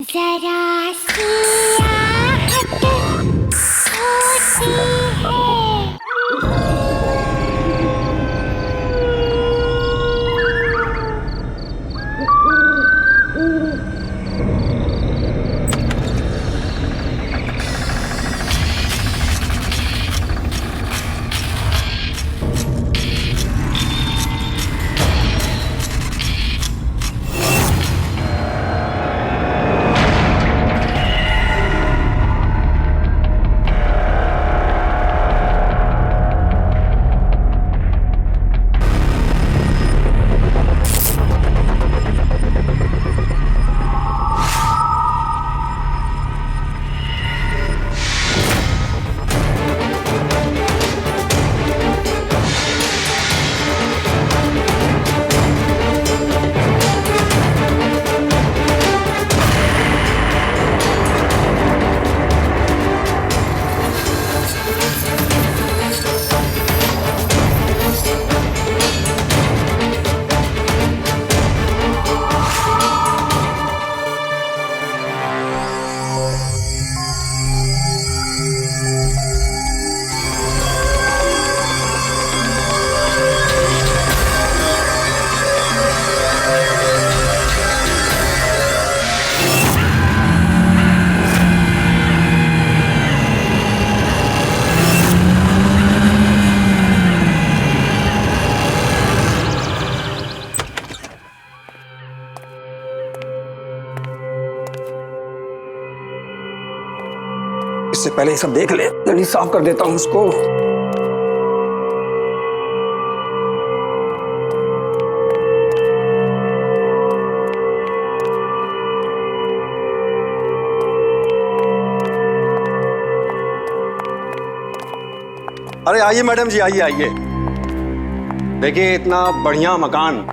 जरा सी आहट होती है। इससे पहले ये सब देख ले, जल्दी साफ कर देता हूं उसको। अरे आइए मैडम जी, आइए आइए। देखिए इतना बढ़िया मकान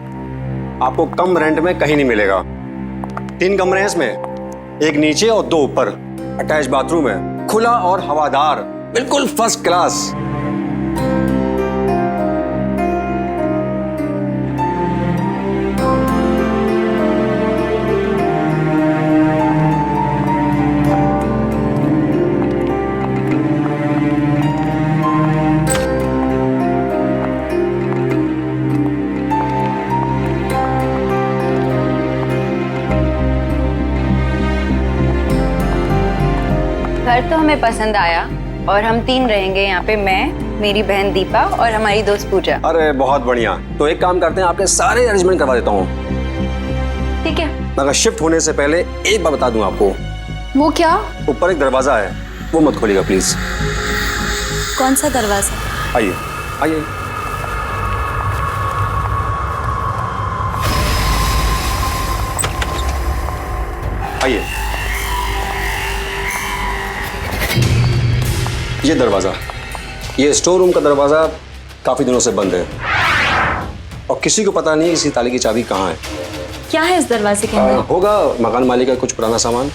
आपको कम रेंट में कहीं नहीं मिलेगा। 3 कमरे हैं इसमें, एक नीचे और 2 ऊपर। अटैच बाथरूम है, खुला और हवादार, बिल्कुल फर्स्ट क्लास। घर तो हमें पसंद आया और हम 3 रहेंगे यहाँ पे, मैं, मेरी बहन दीपा और हमारी दोस्त पूजा। अरे बहुत बढ़िया। तो एक काम करते हैं, आपके सारे अरेंजमेंट करवा देता हूँ। ठीक है। मगर शिफ्ट होने से पहले एक बात बता दूं आपको। वो क्या? ऊपर एक दरवाजा है, वो मत खोलिएगा प्लीज। कौन सा दरवाजा? आइए आइए। आइए। ये दरवाजा, ये स्टोर रूम का दरवाजा काफी दिनों से बंद है और किसी को पता नहीं इसी ताले की चाबी कहाँ है। क्या है इस दरवाजे के अंदर? होगा मकान मालिक का कुछ पुराना सामान।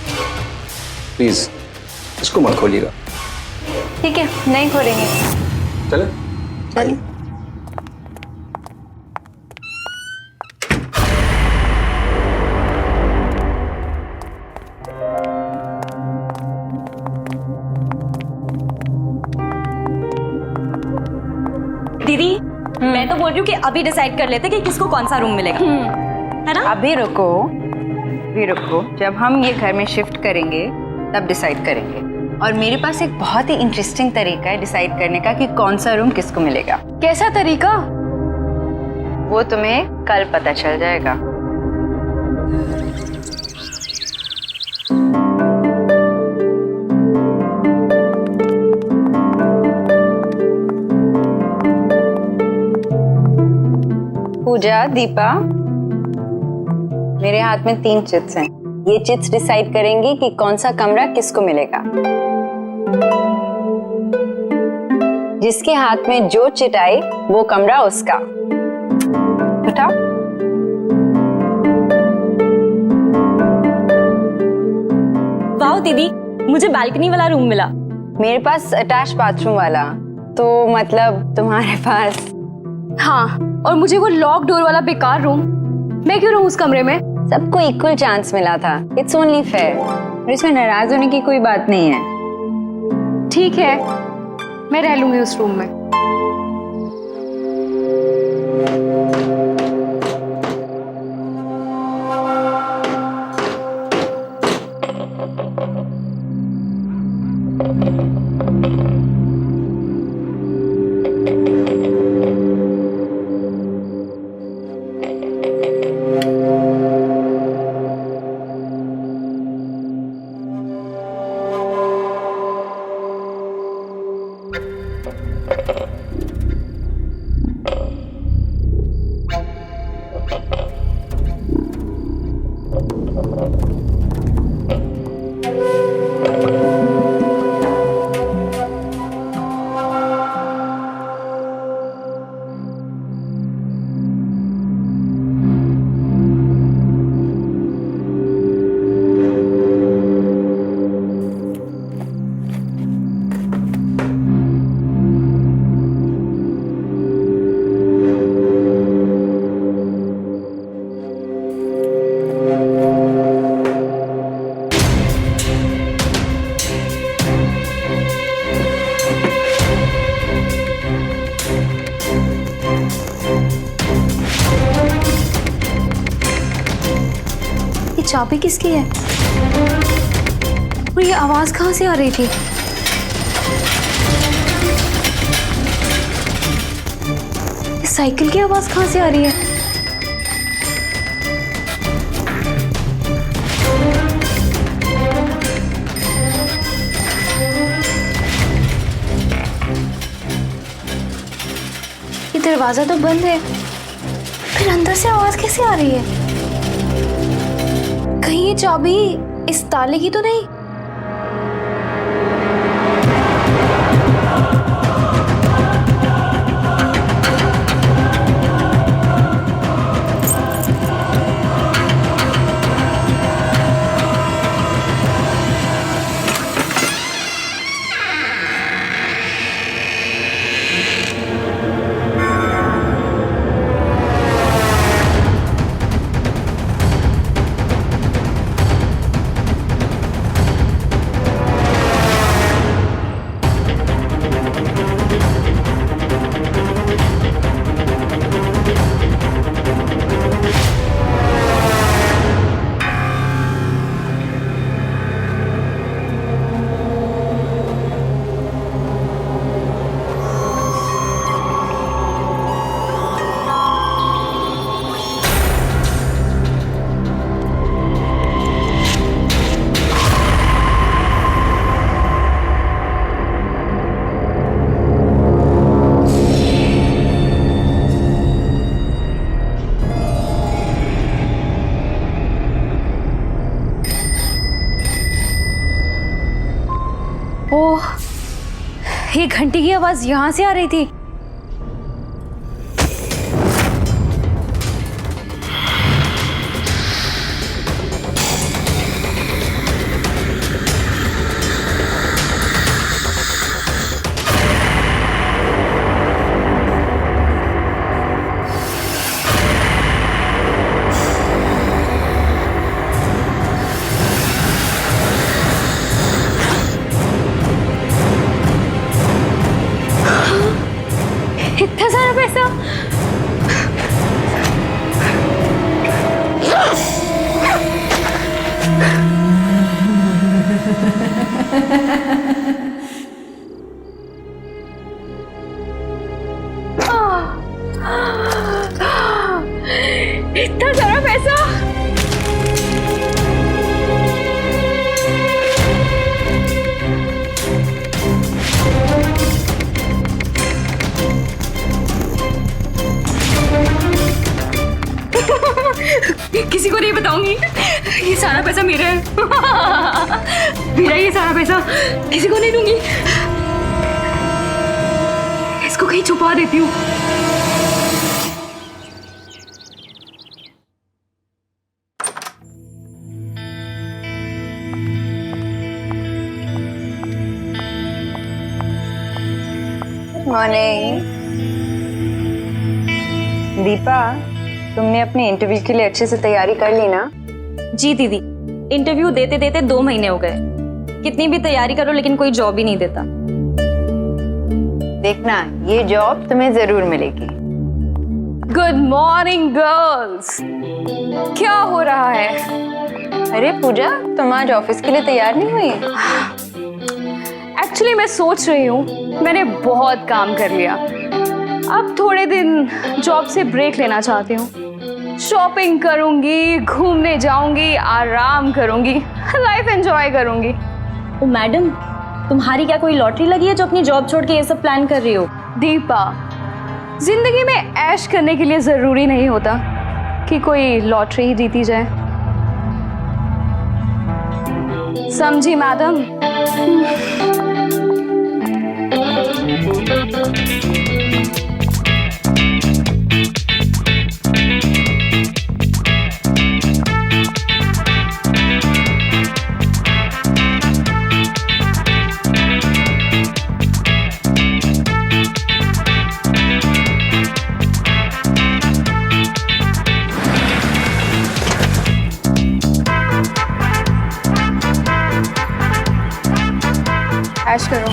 प्लीज इसको मत खोलिएगा। ठीक है, नहीं खोलेंगे। चले चलिए। दीदी, मैं तो बोल रही हूँ कि अभी डिसाइड कर लेते कि किसको कौन सा रूम मिलेगा, है ना? अभी रुको, जब हम ये घर में शिफ्ट करेंगे तब डिसाइड करेंगे। और मेरे पास एक बहुत ही इंटरेस्टिंग तरीका है डिसाइड करने का कि कौन सा रूम किसको मिलेगा। कैसा तरीका? वो तुम्हें कल पता चल जाएगा। पूजा, दीपा, मेरे हाथ में 3 चिट्स हैं। ये चिट्स डिसाइड करेंगी कि कौन सा कमरा किसको मिलेगा। जिसके हाथ में जो चिट आई वो कमरा उसका। उठाओ। वाह दीदी, मुझे बालकनी वाला रूम मिला। मेरे पास अटैच बाथरूम वाला, तो मतलब तुम्हारे पास। हाँ, और मुझे वो लॉक डोर वाला बेकार रूम। मैं क्यों रहूं उस कमरे में? सबको इक्वल चांस मिला था, इट्स ओनली फेयर। और इसमें नाराज होने की कोई बात नहीं है। ठीक है, मैं रह लूंगी उस रूम में। चाबी किसकी है? और ये आवाज कहाँ से आ रही थी? इस साइकिल की आवाज कहाँ से आ रही है? ये दरवाजा तो बंद है, फिर अंदर से आवाज कैसे आ रही है? कहीं ये चाबी इस ताले की तो नहीं? ओह, ये घंटी की आवाज यहां से आ रही थी। इतना सारा पैसा? इतना सारा पैसा? किसी को नहीं बताऊंगी, ये सारा पैसा मेरा है। मेरा ये सारा पैसा किसी को नहीं दूंगी, इसको कहीं छुपा देती हूँ। मॉर्निंग दीपा, तुमने अपने इंटरव्यू के लिए अच्छे से तैयारी कर ली ना? जी दीदी, इंटरव्यू देते देते 2 महीने हो गए। कितनी भी तैयारी करो लेकिन कोई जॉब ही नहीं देता। देखना, ये जॉब तुम्हें जरूर मिलेगी। Good morning girls. क्या हो रहा है? अरे पूजा, तुम आज ऑफिस के लिए तैयार नहीं हुई? एक्चुअली मैं सोच रही हूँ, मैंने बहुत काम कर लिया, अब थोड़े दिन जॉब से ब्रेक लेना चाहती हूँ। शॉपिंग करूंगी, घूमने जाऊंगी, आराम करूंगी, लाइफ एंजॉय करूंगी। ओ मैडम, तुम्हारी क्या कोई लॉटरी लगी है जो अपनी जॉब छोड़ के ये सब प्लान कर रही हो? दीपा, जिंदगी में ऐश करने के लिए जरूरी नहीं होता कि कोई लॉटरी ही जीती जाए, समझी मैडम? ऐश करो।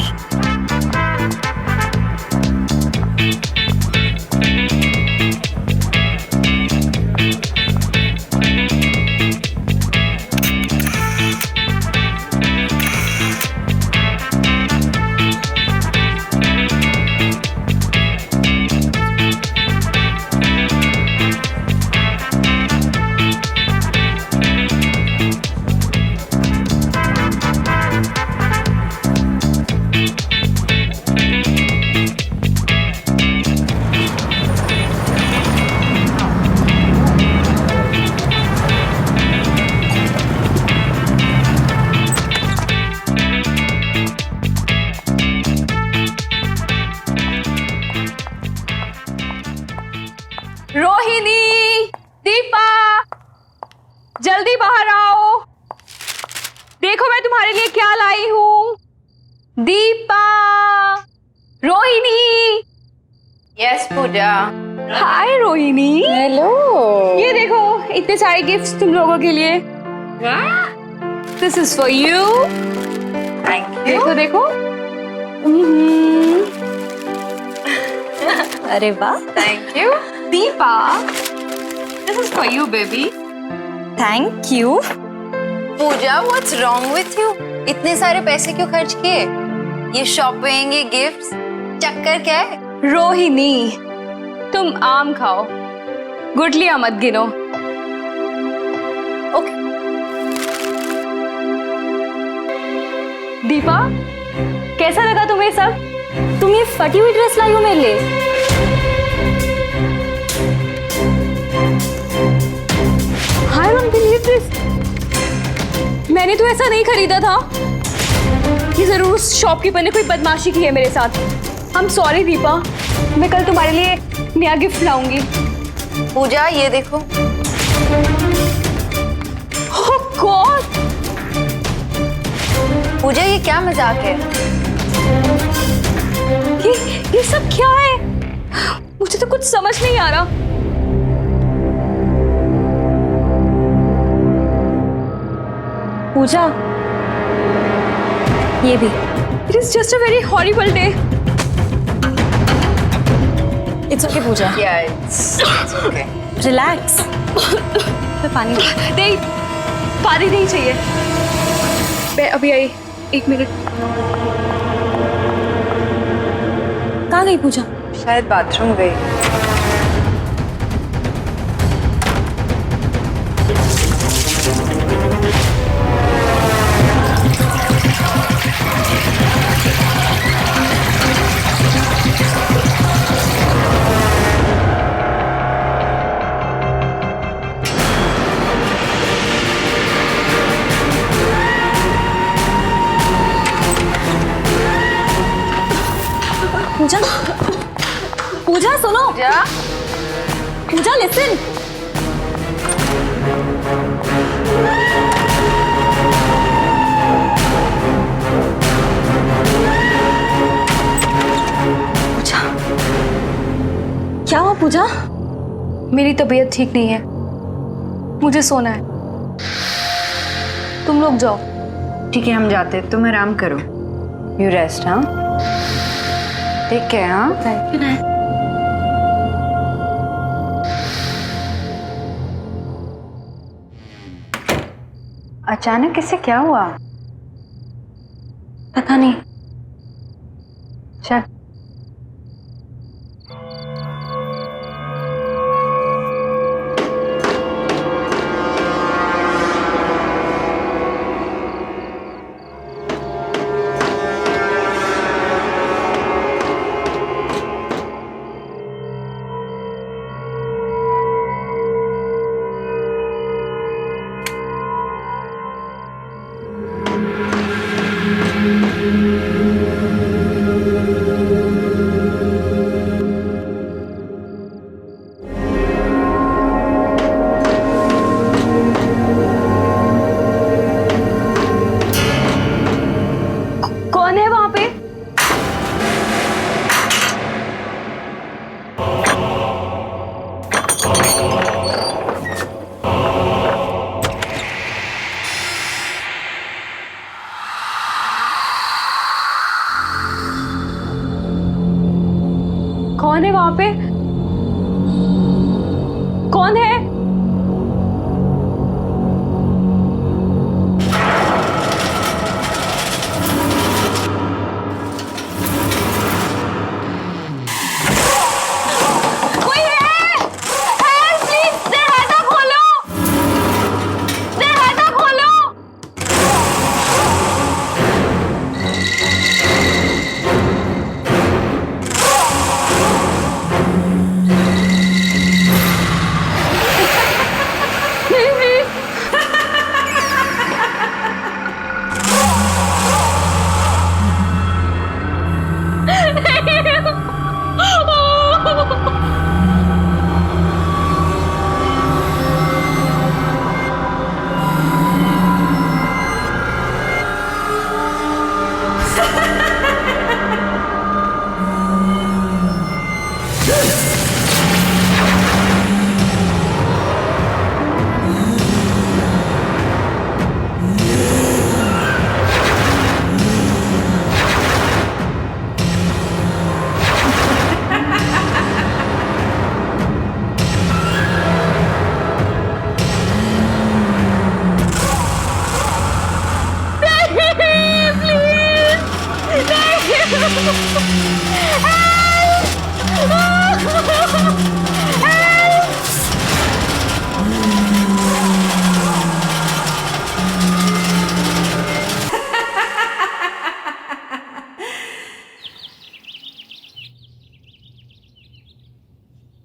रोहिणी, दीपा, जल्दी बाहर आओ। देखो मैं तुम्हारे लिए क्या लाई हूँ। Deepa, Rohini. Yes Pooja. Hi Rohini. Hello. ये देखो, इतने सारे गिफ्ट्स तुम लोगों के लिए। This is for you. Thank you. देखो देखो। अरे वाह, thank you. Deepa, this is for you baby. Thank you. Pooja, what's wrong with you? इतने सारे पैसे क्यों खर्च किए? ये शॉपिंग, ये गिफ्ट्स, चक्कर क्या है? रोहिणी, तुम आम खाओ, गुठलियां मत गिनो। ओके। दीपा, कैसा लगा तुम्हें सब? तुम ये फटी हुई ड्रेस लाई हो मेरे लिए? I don't believe this. मैंने तो ऐसा नहीं खरीदा था। ये जरूर उस शॉपकीपर ने कोई बदमाशी की है मेरे साथ। I'm sorry दीपा, मैं कल तुम्हारे लिए नया गिफ्ट लाऊंगी। पूजा, ये देखो। Oh God! पूजा, ये क्या मजाक है? ये सब क्या है? मुझे तो कुछ समझ नहीं आ रहा। पूजा, ये भी। It is just a very horrible day. It's okay Pooja, Yeah, it's okay. Relax. तो पानी दो। नहीं, पानी नहीं चाहिए। मैं अभी आई, 1 मिनट। कहाँ गई पूजा? शायद बाथरूम गई। पूजा, पूजा सुनो। पूजा, पूजा लिसन। पूजा, क्या हुआ पूजा? मेरी तबीयत ठीक नहीं है, मुझे सोना है। तुम लोग जाओ। ठीक है, हम जाते हैं, तुम आराम करो। You rest. हाँ, टेक केयर। हाँ, गुड नाइट। अचानक इससे क्या हुआ? पता नहीं। चल। कौन है वहां पे? कौन है वहां पे? कौन है? कोई है? हेल्प प्लीज, दरवाजा खोलो, दरवाजा खोलो।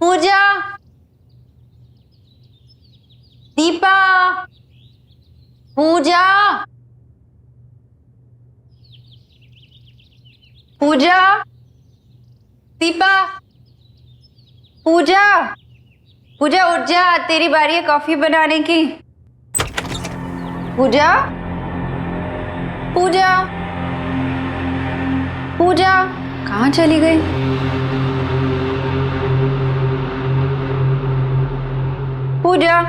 पूजा, दीपा, पूजा, पूजा, दीपा, पूजा, पूजा उठ जा, तेरी बारी है कॉफी बनाने की। पूजा, पूजा, पूजा कहाँ चली गई? पूजा,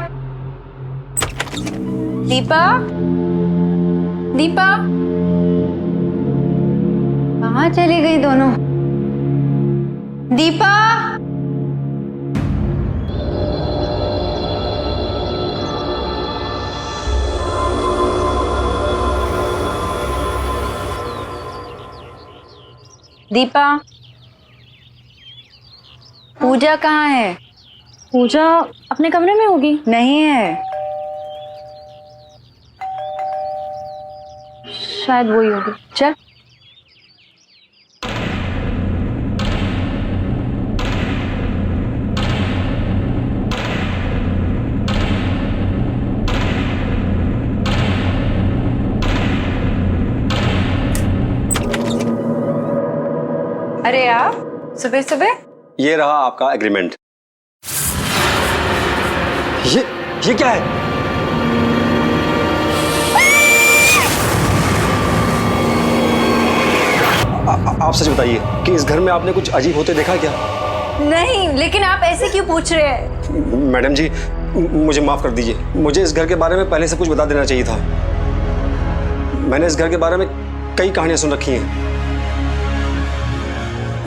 दीपा, दीपा, कहाँ चली गई दोनों? दीपा, दीपा, पूजा कहाँ है? पूजा अपने कमरे में होगी। नहीं है, शायद वही होगी। चल। अरे आप सुबह सुबह? ये रहा आपका एग्रीमेंट। ये क्या है? आप सच बताइए कि इस घर में आपने कुछ अजीब होते देखा क्या? नहीं, लेकिन आप ऐसे क्यों पूछ रहे हैं? मैडम जी, मुझे माफ कर दीजिए। मुझे इस घर के बारे में पहले से कुछ बता देना चाहिए था। मैंने इस घर के बारे में कई कहानियां सुन रखी हैं।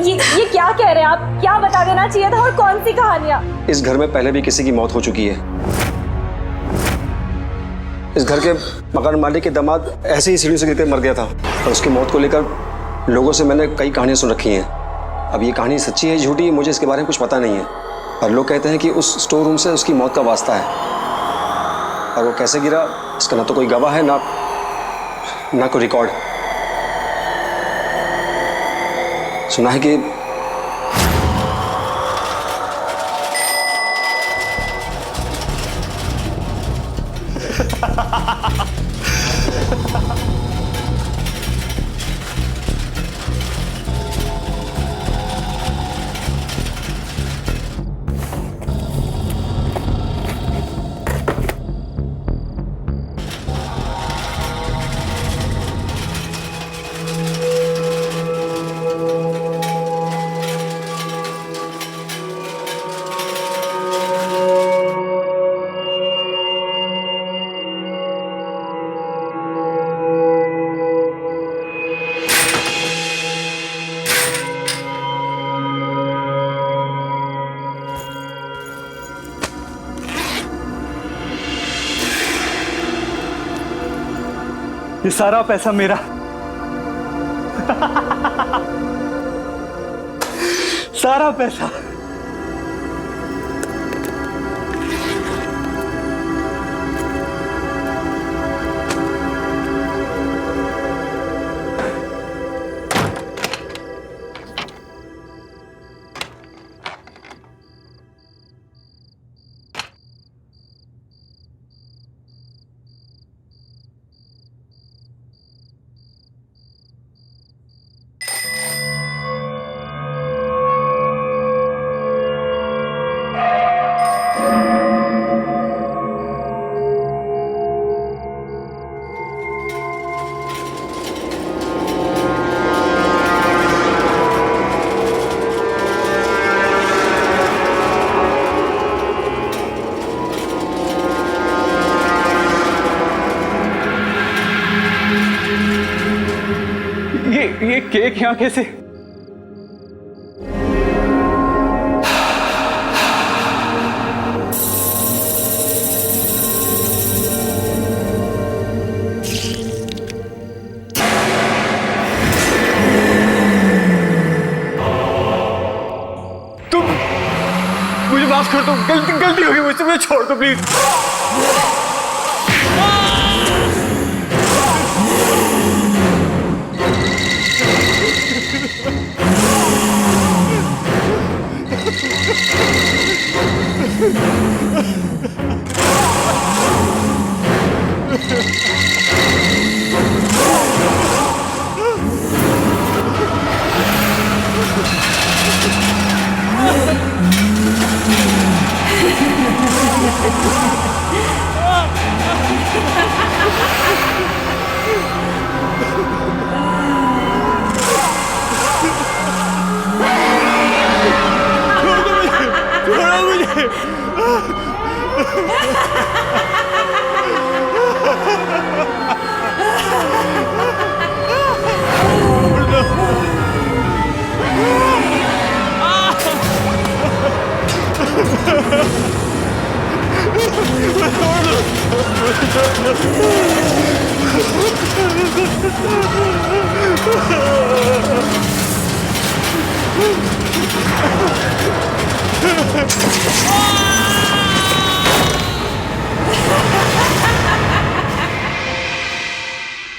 ये क्या कह रहे हैं आप? क्या बता देना चाहिए था और कौन सी कहानियां? इस घर में पहले भी किसी की मौत हो चुकी है। इस घर के मकान मालिक के दामाद ऐसे ही सीढ़ी से गिरकर मर गया था और उसकी मौत को लेकर लोगों से मैंने कई कहानियां सुन रखी हैं। अब ये कहानी सच्ची है झूठी, मुझे इसके बारे में कुछ पता नहीं है, पर लोग कहते हैं कि उस स्टोर रूम से उसकी मौत का वास्ता है। और वो कैसे गिरा इसका ना तो कोई गवाह है ना कोई रिकॉर्ड। सुना है कि ये सारा पैसा मेरा। सारा पैसा। ये केक यहाँ कैसे? तुम मुझे माफ कर दो, गलती हो गई मुझसे, मुझे छोड़ दो प्लीज।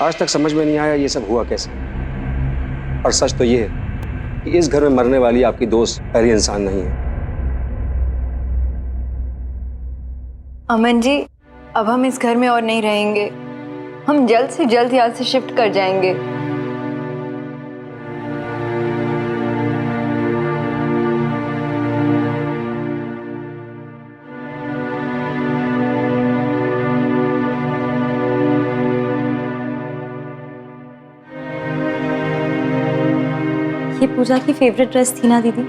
आज तक समझ में नहीं आया ये सब हुआ कैसे। और सच तो ये है कि इस घर में मरने वाली आपकी दोस्त पहली इंसान नहीं है। अमन जी, अब हम इस घर में और नहीं रहेंगे। हम जल्द से जल्द यहाँ से शिफ्ट कर जाएंगे। ये पूजा की फेवरेट ड्रेस थी ना दीदी?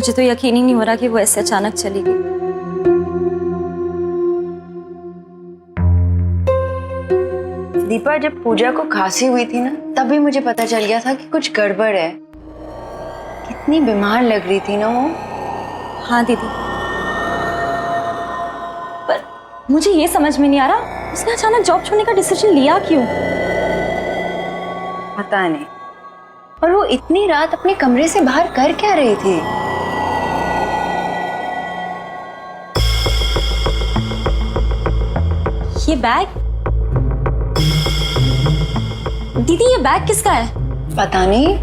मुझे तो यकीन ही नहीं हो रहा कि वो ऐसे अचानक चली गई। दीपा, जब पूजा को खांसी हुई थी ना, तभी मुझे पता चल गया था कि कुछ गड़बड़ है। कितनी बीमार लग रही थी ना वो। हाँ दीदी, पर मुझे ये समझ में नहीं आ रहा उसने अचानक जॉब छोड़ने का डिसीजन लिया क्यों? पता नहीं। और वो इतनी रात अपने कमरे से बाहर कर क्या रही थी? ये बैग, दीदी ये बैग किसका है? पता नहीं।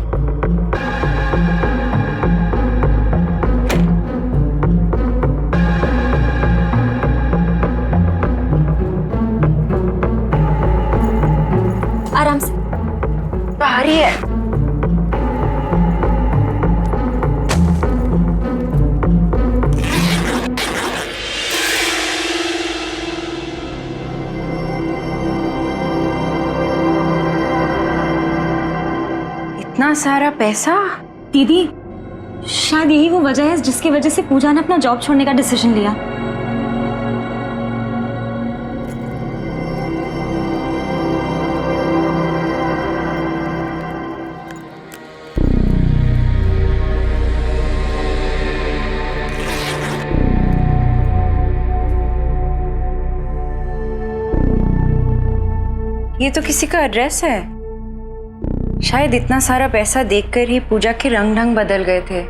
आराम से। बाहर ही है। इतना सारा पैसा? दीदी शायद यही वो वजह है जिसकी वजह से पूजा ने अपना जॉब छोड़ने का डिसीजन लिया। ये तो किसी का एड्रेस है। शायद इतना सारा पैसा देखकर ही पूजा के रंग ढंग बदल गए थे।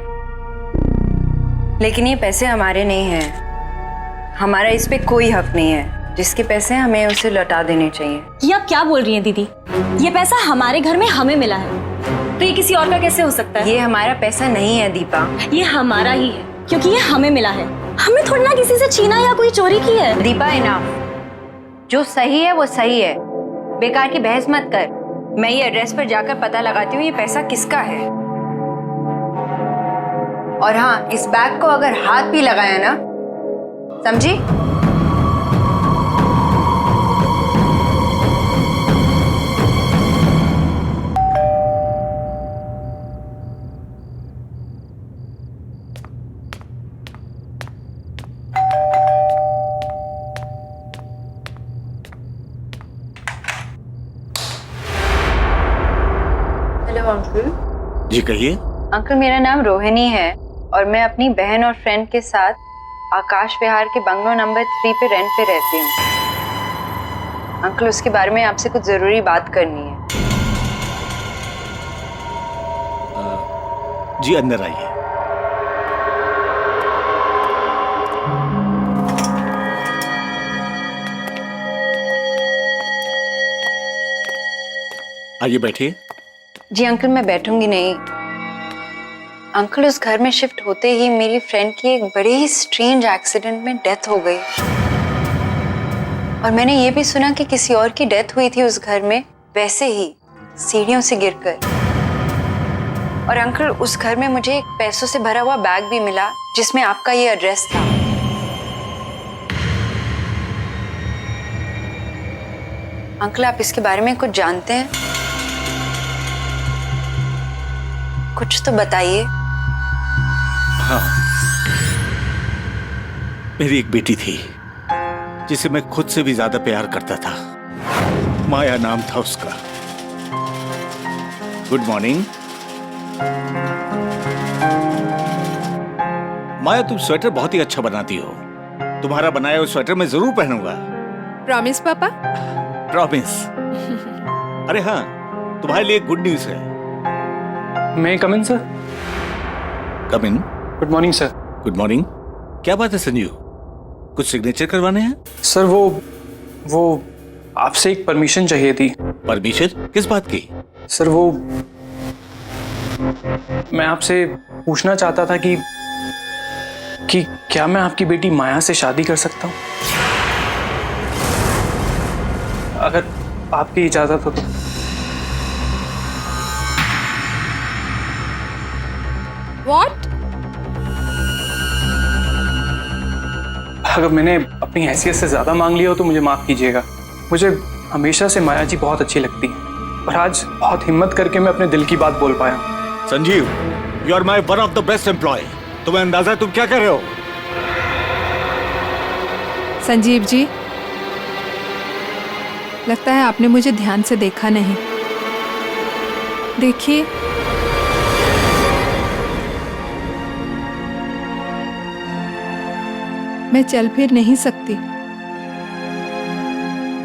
लेकिन ये पैसे हमारे नहीं हैं। हमारा इस पे कोई हक नहीं है। जिसके पैसे हैं हमें उसे लौटा देने चाहिए। ये आप क्या बोल रही हैं दीदी? ये पैसा हमारे घर में हमें मिला है, तो ये किसी और का कैसे हो सकता है? ये हमारा पैसा नहीं है दीपा। ये हमारा ही है क्योंकि ये हमें मिला है। हमने थोड़ी ना किसी से छीना या कोई चोरी की है। दीपा इनाम, जो सही है वो सही है। बेकार की बहस मत कर। मैं ये एड्रेस पर जाकर पता लगाती हूँ ये पैसा किसका है। और हाँ, इस बैग को अगर हाथ भी लगाया ना, समझी? Hello uncle. जी कहिए। अंकल, मेरा नाम रोहिणी है और मैं अपनी बहन और फ्रेंड के साथ आकाश विहार के बंगलो नंबर 3 पे रेंट पे रहती हूँ। अंकल, उसके बारे में आपसे कुछ जरूरी बात करनी है। जी अंदर आइए। आइए बैठिए। जी अंकल, मैं बैठूंगी नहीं। अंकल, उस घर में शिफ्ट होते ही मेरी फ्रेंड की एक बड़ी ही स्ट्रेंज एक्सीडेंट में डेथ हो गई। और मैंने ये भी सुना कि किसी और की डेथ हुई थी उस घर में, वैसे ही सीढ़ियों से गिरकर। और अंकल, उस घर में मुझे एक पैसों से भरा हुआ बैग भी मिला जिसमें आपका ये एड्रेस था। अंकल, आप इसके बारे में कुछ जानते हैं? कुछ तो बताइए। हाँ, मेरी एक बेटी थी जिसे मैं खुद से भी ज्यादा प्यार करता था। माया नाम था उसका। Good morning. माया, तुम स्वेटर बहुत ही अच्छा बनाती हो। तुम्हारा बनाया हुआ स्वेटर मैं जरूर पहनूंगा। प्रॉमिस पापा? प्रॉमिस। अरे हाँ, तुम्हारे लिए गुड न्यूज है। मैं come in sir? Come in. Good morning sir. Good morning. क्या बात है संजीव, कुछ सिग्नेचर करवाने हैं? सर वो आपसे एक परमिशन चाहिए थी। परमिशन किस बात की? सर वो मैं आपसे पूछना चाहता था कि क्या मैं आपकी बेटी माया से शादी कर सकता हूँ, अगर आपकी इजाजत हो तो। What? अगर मैंने अपनी हैसियत से ज्यादा मांग लिया हो तो मुझे माफ कीजिएगा। मुझे हमेशा से माया जी बहुत अच्छी लगती हैं और आज बहुत हिम्मत करके मैं अपने दिल की बात बोल पाया। Sanjeev, you are my one of the best employee. तुम्हें अंदाजा है तुम क्या कर रहे हो? संजीव जी, लगता है आपने मुझे ध्यान से देखा नहीं। देखिए, मैं चल फिर नहीं सकती।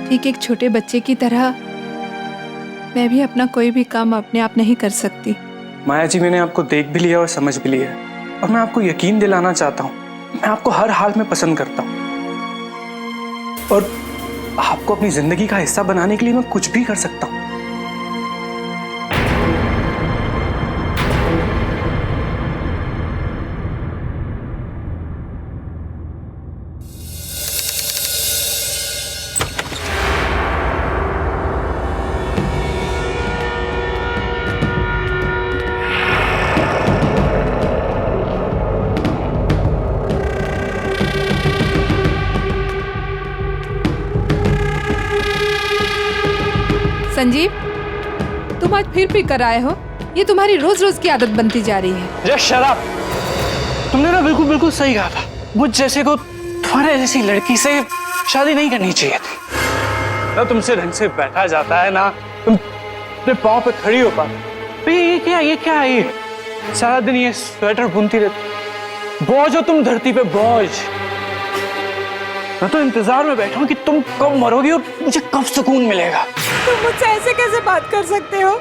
ठीक एक छोटे बच्चे की तरह मैं भी अपना कोई भी काम अपने आप नहीं कर सकती। माया जी, मैंने आपको देख भी लिया और समझ भी लिया, और मैं आपको यकीन दिलाना चाहता हूँ, मैं आपको हर हाल में पसंद करता हूँ, और आपको अपनी जिंदगी का हिस्सा बनाने के लिए मैं कुछ भी कर सकता हूँ। संजीव, तुम आज फिर कर आए हो। ये तुम्हारी रोज रोज की आदत बनती जा रही है। जय शराब, तुमने ना बिल्कुल सही कहा था। मुझ जैसे को तुम्हारे जैसी लड़की से शादी नहीं करनी चाहिए थी। ना तुमसे ढंग से बैठा जाता है, ना तुम अपने पाँव पे खड़ी हो पाती। ये क्या है ये? सारा दिन ये स्वेटर बुनती रहती। बोझ हो तुम धरती पे, बोझ। मैं तो इंतजार में बैठा हूँ कि तुम कब मरोगी और मुझे कब सुकून मिलेगा। तुम मुझसे ऐसे कैसे बात कर सकते हो?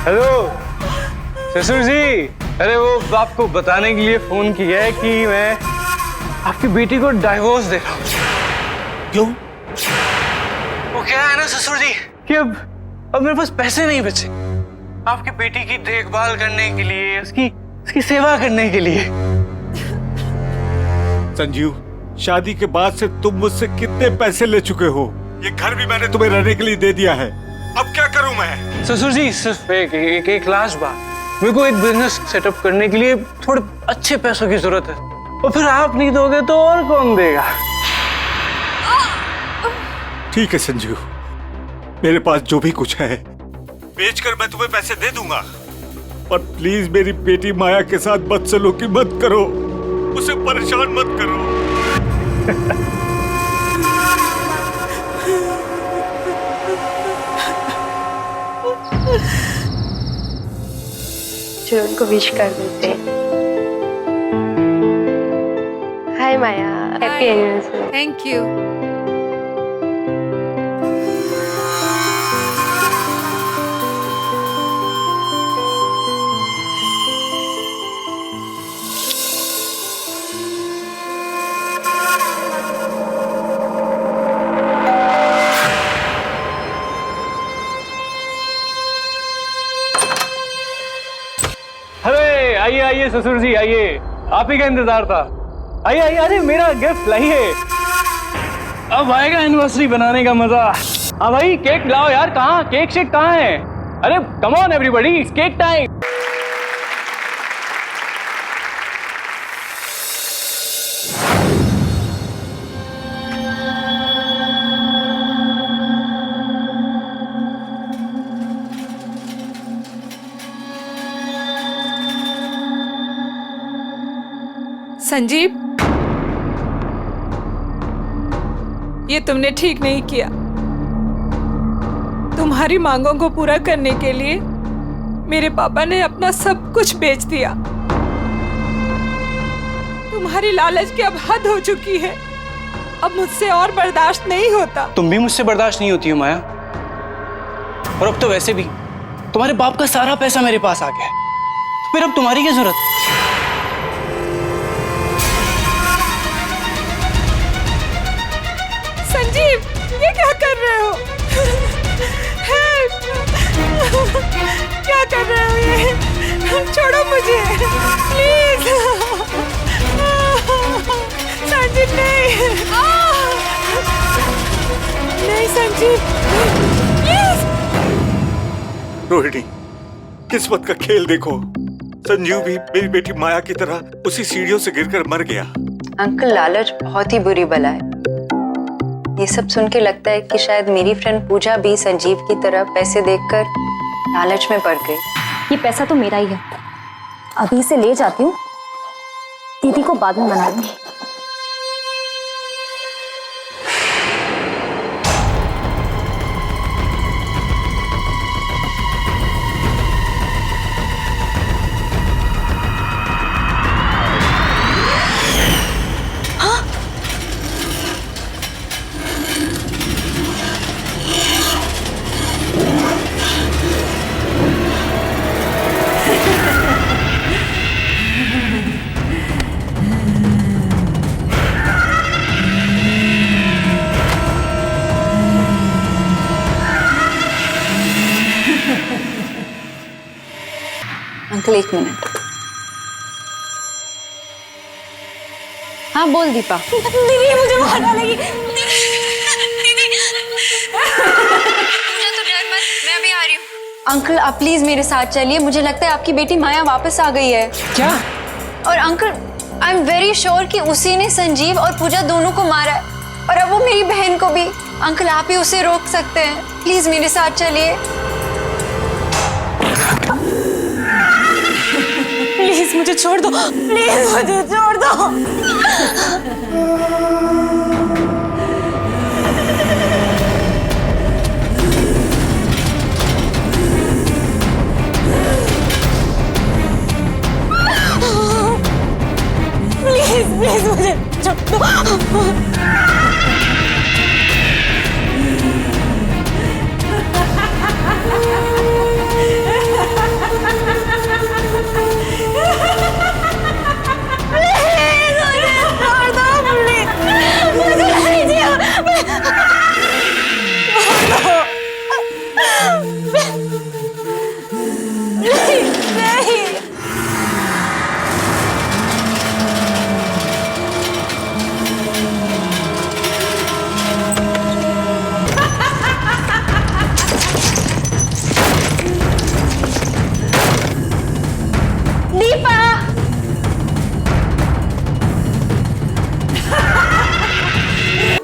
हेलो ससुर जी, अरे वो आपको बताने के लिए फोन किया है कि मैं आपकी बेटी को डाइवोर्स दे रहा हूँ। क्यों? वो क्या है ना ससुर जी कि अब मेरे पास पैसे नहीं बचे आपकी बेटी की देखभाल करने के लिए, उसकी सेवा करने के लिए। संजीव, शादी के बाद से तुम मुझसे कितने पैसे ले चुके हो? ये घर भी मैंने तुम्हें रहने के लिए दे दिया है। अब क्या करूं मैं? ससुर जी, सिर्फ एक लास्ट बात, मेरे को एक बिजनेस सेटअप करने के लिए थोड़े अच्छे पैसों की जरूरत है, और फिर आप नहीं दोगे तो और कौन देगा? ठीक है संजीव, मेरे पास जो भी कुछ है बेचकर मैं तुम्हें पैसे दे दूंगा, पर प्लीज मेरी बेटी माया के साथ बदसलूकी मत करो, उसे परेशान मत करो। जो उनको विश कर देते। हाय माया, हैप्पी एनिवर्सरी। Thank you. अरे आइए ससुर जी, आइए, आप ही का इंतजार था। आइए, अरे मेरा गिफ्ट लाइए, अब आएगा एनिवर्सरी बनाने का मजा। हाँ भाई, केक लाओ यार, कहाँ केक शेक कहाँ है? अरे come on everybody, it's cake time. Sanjeev, ये तुमने ठीक नहीं किया। तुम्हारी मांगों को पूरा करने के लिए मेरे पापा ने अपना सब कुछ बेच दिया। तुम्हारी लालच की अब हद हो चुकी है। अब मुझसे और बर्दाश्त नहीं होता। तुम भी मुझसे बर्दाश्त नहीं होती हो माया, और अब तो वैसे भी तुम्हारे बाप का सारा पैसा मेरे पास आ गया है, तो फिर अब तुम्हारी क्या जरूरत? संजीव, ये क्या कर रहे हो? हेल्प! क्या कर रहे हो ये? छोड़ो मुझे, प्लीज। संजीव नहीं, नहीं संजीव, प्लीज। रोहिणी, किस्मत का खेल देखो। संजीव भी मेरी बेटी माया की तरह उसी सीढ़ियों से गिरकर मर गया। अंकल, लालच बहुत ही बुरी बला है। ये सब सुन के लगता है कि शायद मेरी फ्रेंड पूजा भी संजीव की तरह पैसे देखकर लालच में पड़ गई। ये पैसा तो मेरा ही है, अभी इसे ले जाती हूँ, दीदी को बाद में मना दूंगी। Uncle 1 minute. हाँ बोल दीपा। दीदी मुझे मार डालेगी। अंकल आप प्लीज मेरे साथ चलिए, मुझे लगता है आपकी बेटी माया वापस आ गई है। क्या? और uncle I am very sure कि उसी ने संजीव और पूजा दोनों को मारा है, और अब वो मेरी बहन को भी। अंकल आप ही उसे रोक सकते हैं, प्लीज मेरे साथ चलिए। प्लीज मुझे छोड़ दो, प्लीज मुझे छोड़ दो। प्लीज मुझे छोड़ दो।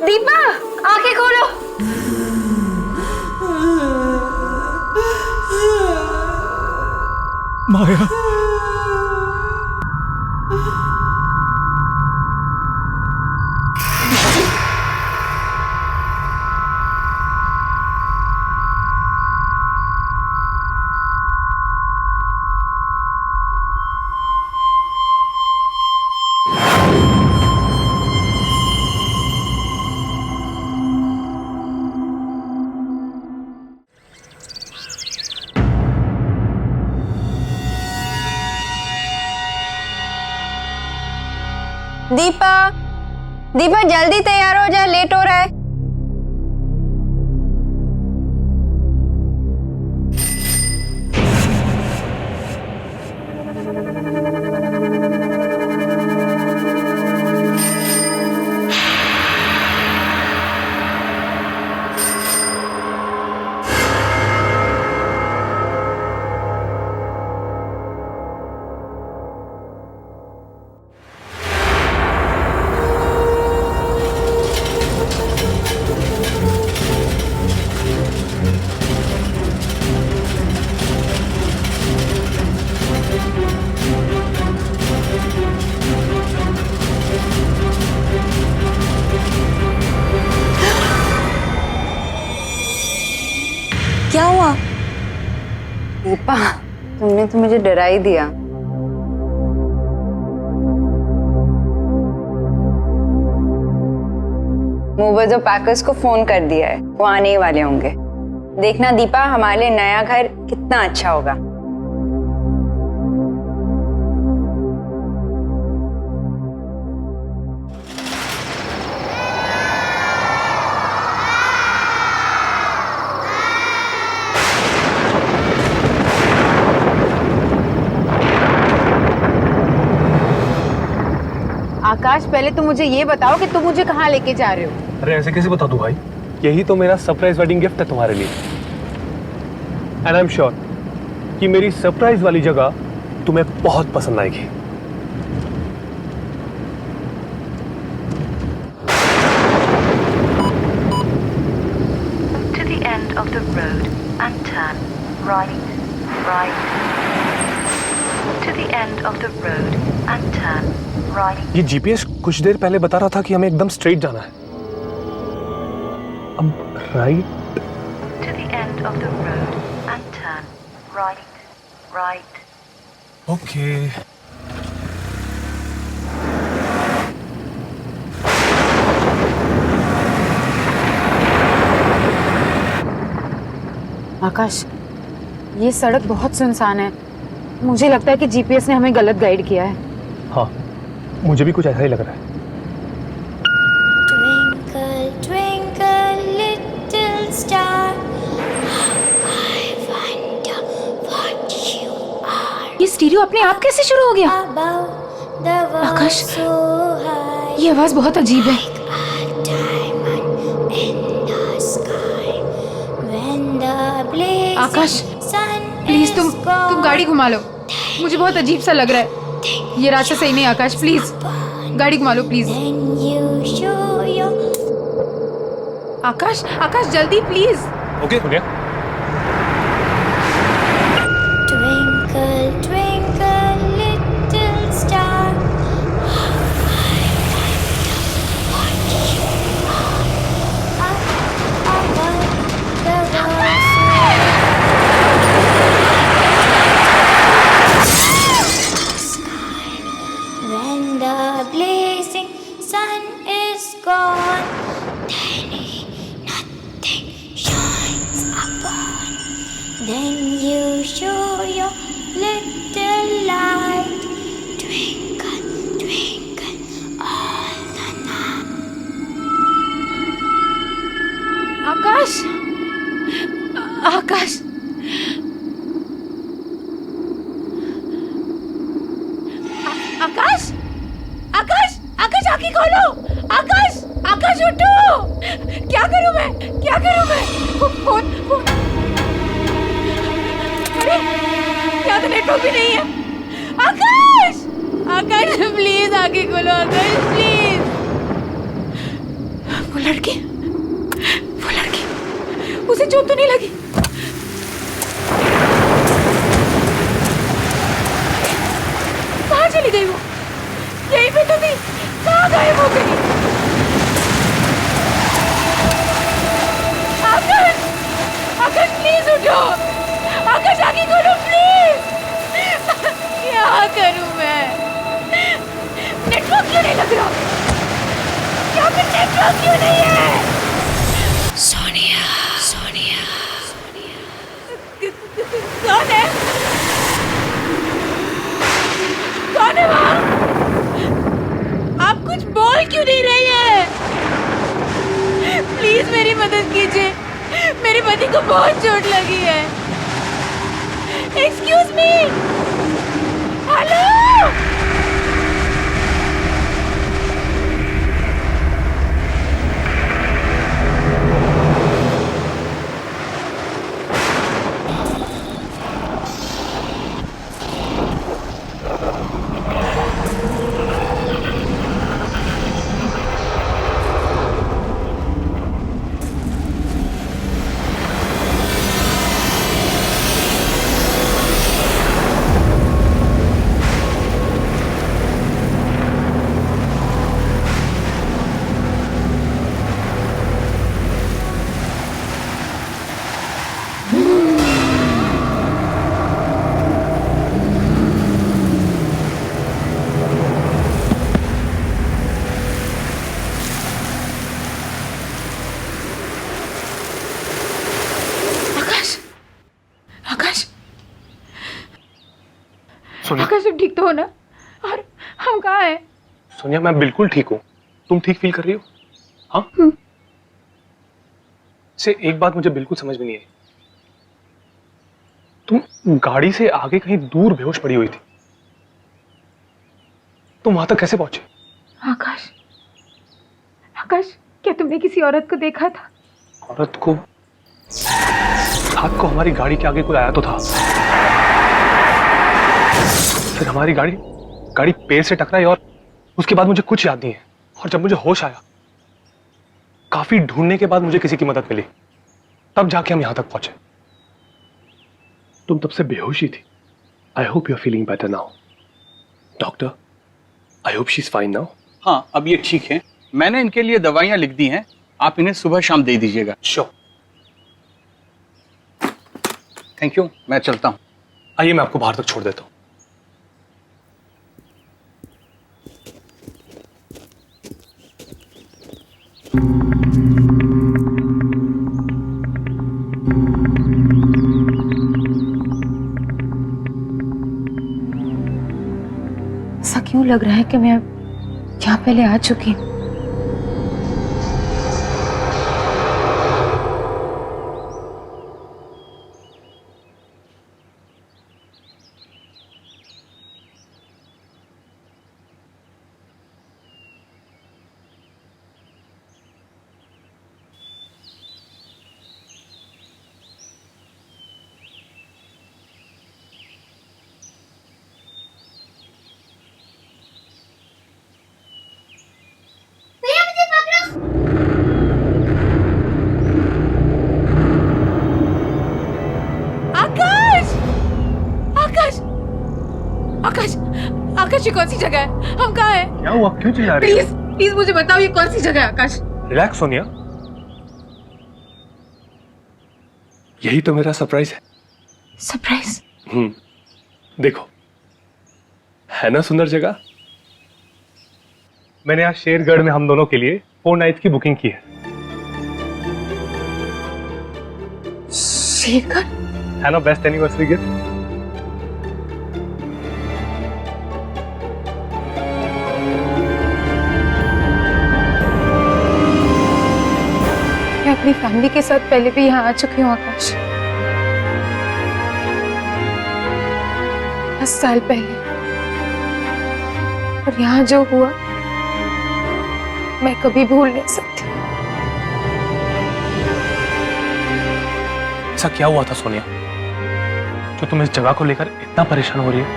दीपा आंखें खोलो। माया, दीपा दीपा जल्दी तैयार हो जा, लेट हो रहा है। क्या हुआ? दीपा तुमने तो मुझे डरा ही दिया। मूवर्स और पैकर्स को फोन कर दिया है, वो आने ही वाले होंगे। देखना दीपा, हमारे लिए नया घर कितना अच्छा होगा। आकाश पहले तो मुझे ये बताओ कि तुम मुझे कहाँ लेके जा रहे हो? अरे ऐसे कैसे बता दूं भाई, यही तो मेरा सरप्राइज वेडिंग गिफ्ट है तुम्हारे लिए। एंड आई एम श्योर कि मेरी सरप्राइज वाली जगह तुम्हें बहुत पसंद आएगी। road and turn right, right. To the end of the road and turn right. ये जीपीएस कुछ देर पहले बता रहा था कि हमें एकदम स्ट्रेट जाना है। अब right. To the end of the road and turn right, right. Okay. Akash, ये सड़क बहुत सुनसान है। मुझे लगता है कि जीपीएस ने हमें गलत गाइड किया है। हाँ, मुझे भी कुछ ऐसा ही लग रहा है। Twinkle, twinkle, little star, I wonder what you are. ये स्टीरियो अपने आप कैसे शुरू हो गया? Above the world Akash, so high, ये आवाज बहुत अजीब है। like a diamond in the sky. When the blazing Akash, sun please is तुम gone, गाड़ी घुमा लो। मुझे बहुत अजीब सा लग रहा है। ये रास्ता सही नहीं आकाश, प्लीज गाड़ी घुमा लो please. then you show your Akash, Akash जल्दी प्लीज। ओके, हो गया। twinkle, twinkle, little star. What you are up above the world. When the blazing sun is gone, tiny nothing shines upon. Then you show your little light, twinkle, twinkle all the night. आकाश, आकाश, आकाश, आकाश, आकाश आंखें खोलो। आकाश, आकाश उठो। क्या करूं मैं, क्या करूं मैं? Phone, phone. अरे यहाँ तो नेटवर्क भी नहीं है। आकाश, आकाश प्लीज आंखें खोलो। आकाश प्लीज। वो लड़की, उसे चोट तो नहीं लगी? कहाँ चली गई वो? यहीं पे तो थी, कहाँ गायब हो गई? आकाश, आकाश प्लीज उठो। आकाश आगे खोलो प्लीज। क्या करूं मैं? नेटवर्क क्यों नहीं लग रहा? यहाँ पे नेटवर्क क्यों नहीं है? सोनिया, सोनिया, कौन है? कौन है वहाँ? आप कुछ बोल क्यों नहीं रही है? प्लीज मेरी मदद कीजिए। मेरे पति को बहुत चोट लगी है। Excuse me. हेलो। आकाश, तुम ठीक तो हो ना? और हम कहाँ हैं? सोनिया, मैं बिल्कुल ठीक हूँ। तुम ठीक फील कर रही हो? हाँ? से एक बात मुझे बिल्कुल समझ में नहीं आई। तुम गाड़ी से आगे कहीं दूर बेहोश पड़ी हुई थी, तुम वहां तक कैसे पहुंचे? आकाश, आकाश, क्या तुमने किसी औरत को देखा था? औरत को? रात को हमारी गाड़ी के आगे कोई आया तो था। फिर हमारी गाड़ी पेड़ से टकराई और उसके बाद मुझे कुछ याद नहीं है। और जब मुझे होश आया, काफी ढूंढने के बाद मुझे किसी की मदद मिली। तब जाके हम यहां तक पहुंचे। तुम तब से बेहोशी थी। I hope you are feeling better now. Doctor, I hope she is fine now. हाँ, अब ये ठीक है। मैंने इनके लिए दवाइयां लिख दी हैं, आप इन्हें सुबह शाम दे दीजिएगा। श्योर। थैंक यू, मैं चलता हूँ। आइए, मैं आपको बाहर तक छोड़ देता हूँ। ऐसा क्यों लग रहा है कि मैं यहाँ पहले आ चुकी हूँ? आकाश, आकाश, आकाश, आकाश, ये कौन सी जगह है? हम कहाँ हैं? क्या हुआ? क्यों चिल्ला रही प्लीज प्लीज मुझे बताओ ये कौन सी जगह है आकाश? रिलैक्स सोनिया, यही तो मेरा सरप्राइज है। सरप्राइज? देखो, है ना सुंदर जगह। मैंने आज शेरगढ़ में हम दोनों के लिए 4 नाइट्स की बुकिंग की है। शेरगढ़? है ना बेस्ट एनिवर्सरी गिफ्ट? मैं अपनी फैमिली के साथ पहले भी यहाँ आ चुकी हूँ आकाश। 10 साल पहले। और यहाँ जो हुआ मैं कभी भूल नहीं सकती। ऐसा क्या हुआ था सोनिया जो तुम इस जगह को लेकर इतना परेशान हो रही हो?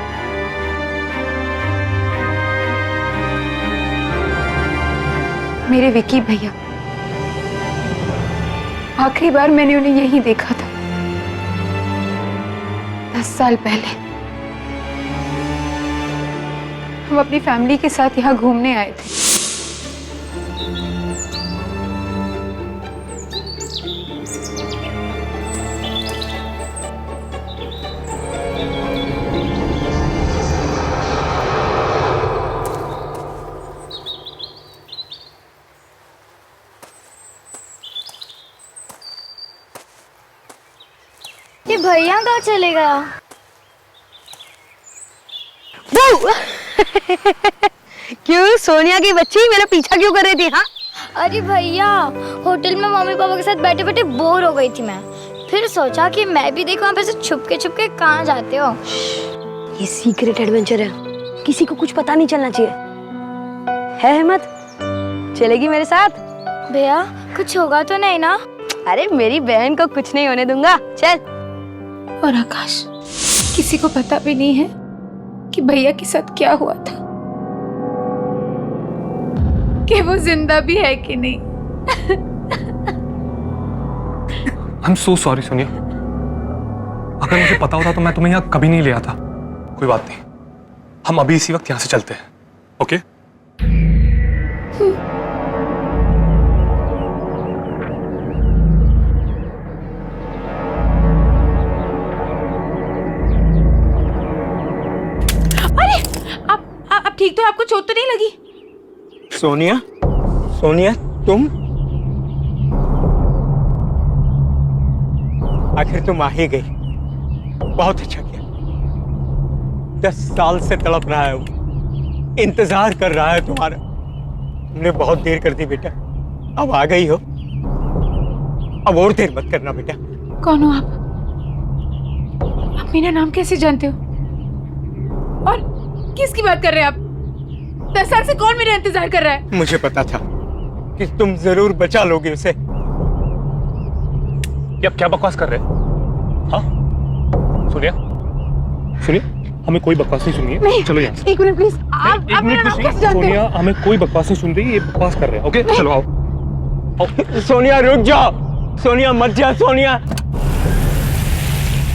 मेरे विकी भैया, आखिरी बार मैंने उन्हें यहीं देखा था 10 साल पहले। हम अपनी फैमिली के साथ यहाँ घूमने आए थे। ये भैया कहाँ चले गया? क्यों सोनिया की बच्ची मेरा पीछा क्यों कर रही थी? हाँ, अरे भैया, होटल में मम्मी पापा के साथ बैठे बैठे बोर हो गई थी मैं। फिर सोचा कि मैं भी देखूं आप ऐसे छुप के कहाँ जाते हो। ये सीक्रेट एडवेंचर है, किसी को कुछ पता नहीं चलना चाहिए। है हिम्मत? चलेगी मेरे साथ? भैया, कुछ होगा तो नहीं ना? अरे मेरी बहन को कुछ नहीं होने दूंगा, चल। और आकाश, किसी को पता भी नहीं है कि भैया के साथ क्या हुआ था, कि वो जिंदा भी है कि नहीं। I am so sorry Sonia. अगर मुझे पता होता तो मैं तुम्हें यहाँ कभी नहीं ले आता। कोई बात नहीं, हम अभी इसी वक्त यहाँ से चलते हैं। ओके? आप ठीक तो? आपको चोट तो नहीं लगी? सोनिया, सोनिया तुम? आखिर तुम आ ही गई। बहुत अच्छा किया। 10 साल से तड़प रहा है वो, इंतजार कर रहा है तुम्हारा। तुमने बहुत देर कर दी बेटा, अब आ गई हो। अब और देर मत करना बेटा। कौन हो आप? आप मेरा नाम कैसे जानते हो? और किसकी बात कर रहे हैं आप? 10 साल से कौन मेरा इंतजार कर रहा है? मुझे पता था कि तुम जरूर बचा लोगे उसे। ये आप क्या बकवास कर रहे हैं? हाँ सुनिए, सुनिए, हमें कोई बकवास नहीं सुनिए। नहीं, चलो यहाँ से। एक मिनट प्लीज। आप मेरा नाम कैसे जानते हो? सोनिया, हमें कोई बकवास नहीं सुन रही, ये बकवास कर रहे हैं। ओके चलो आओ। सोनिया रुक जाओ। सोनिया मत जा सोनिया,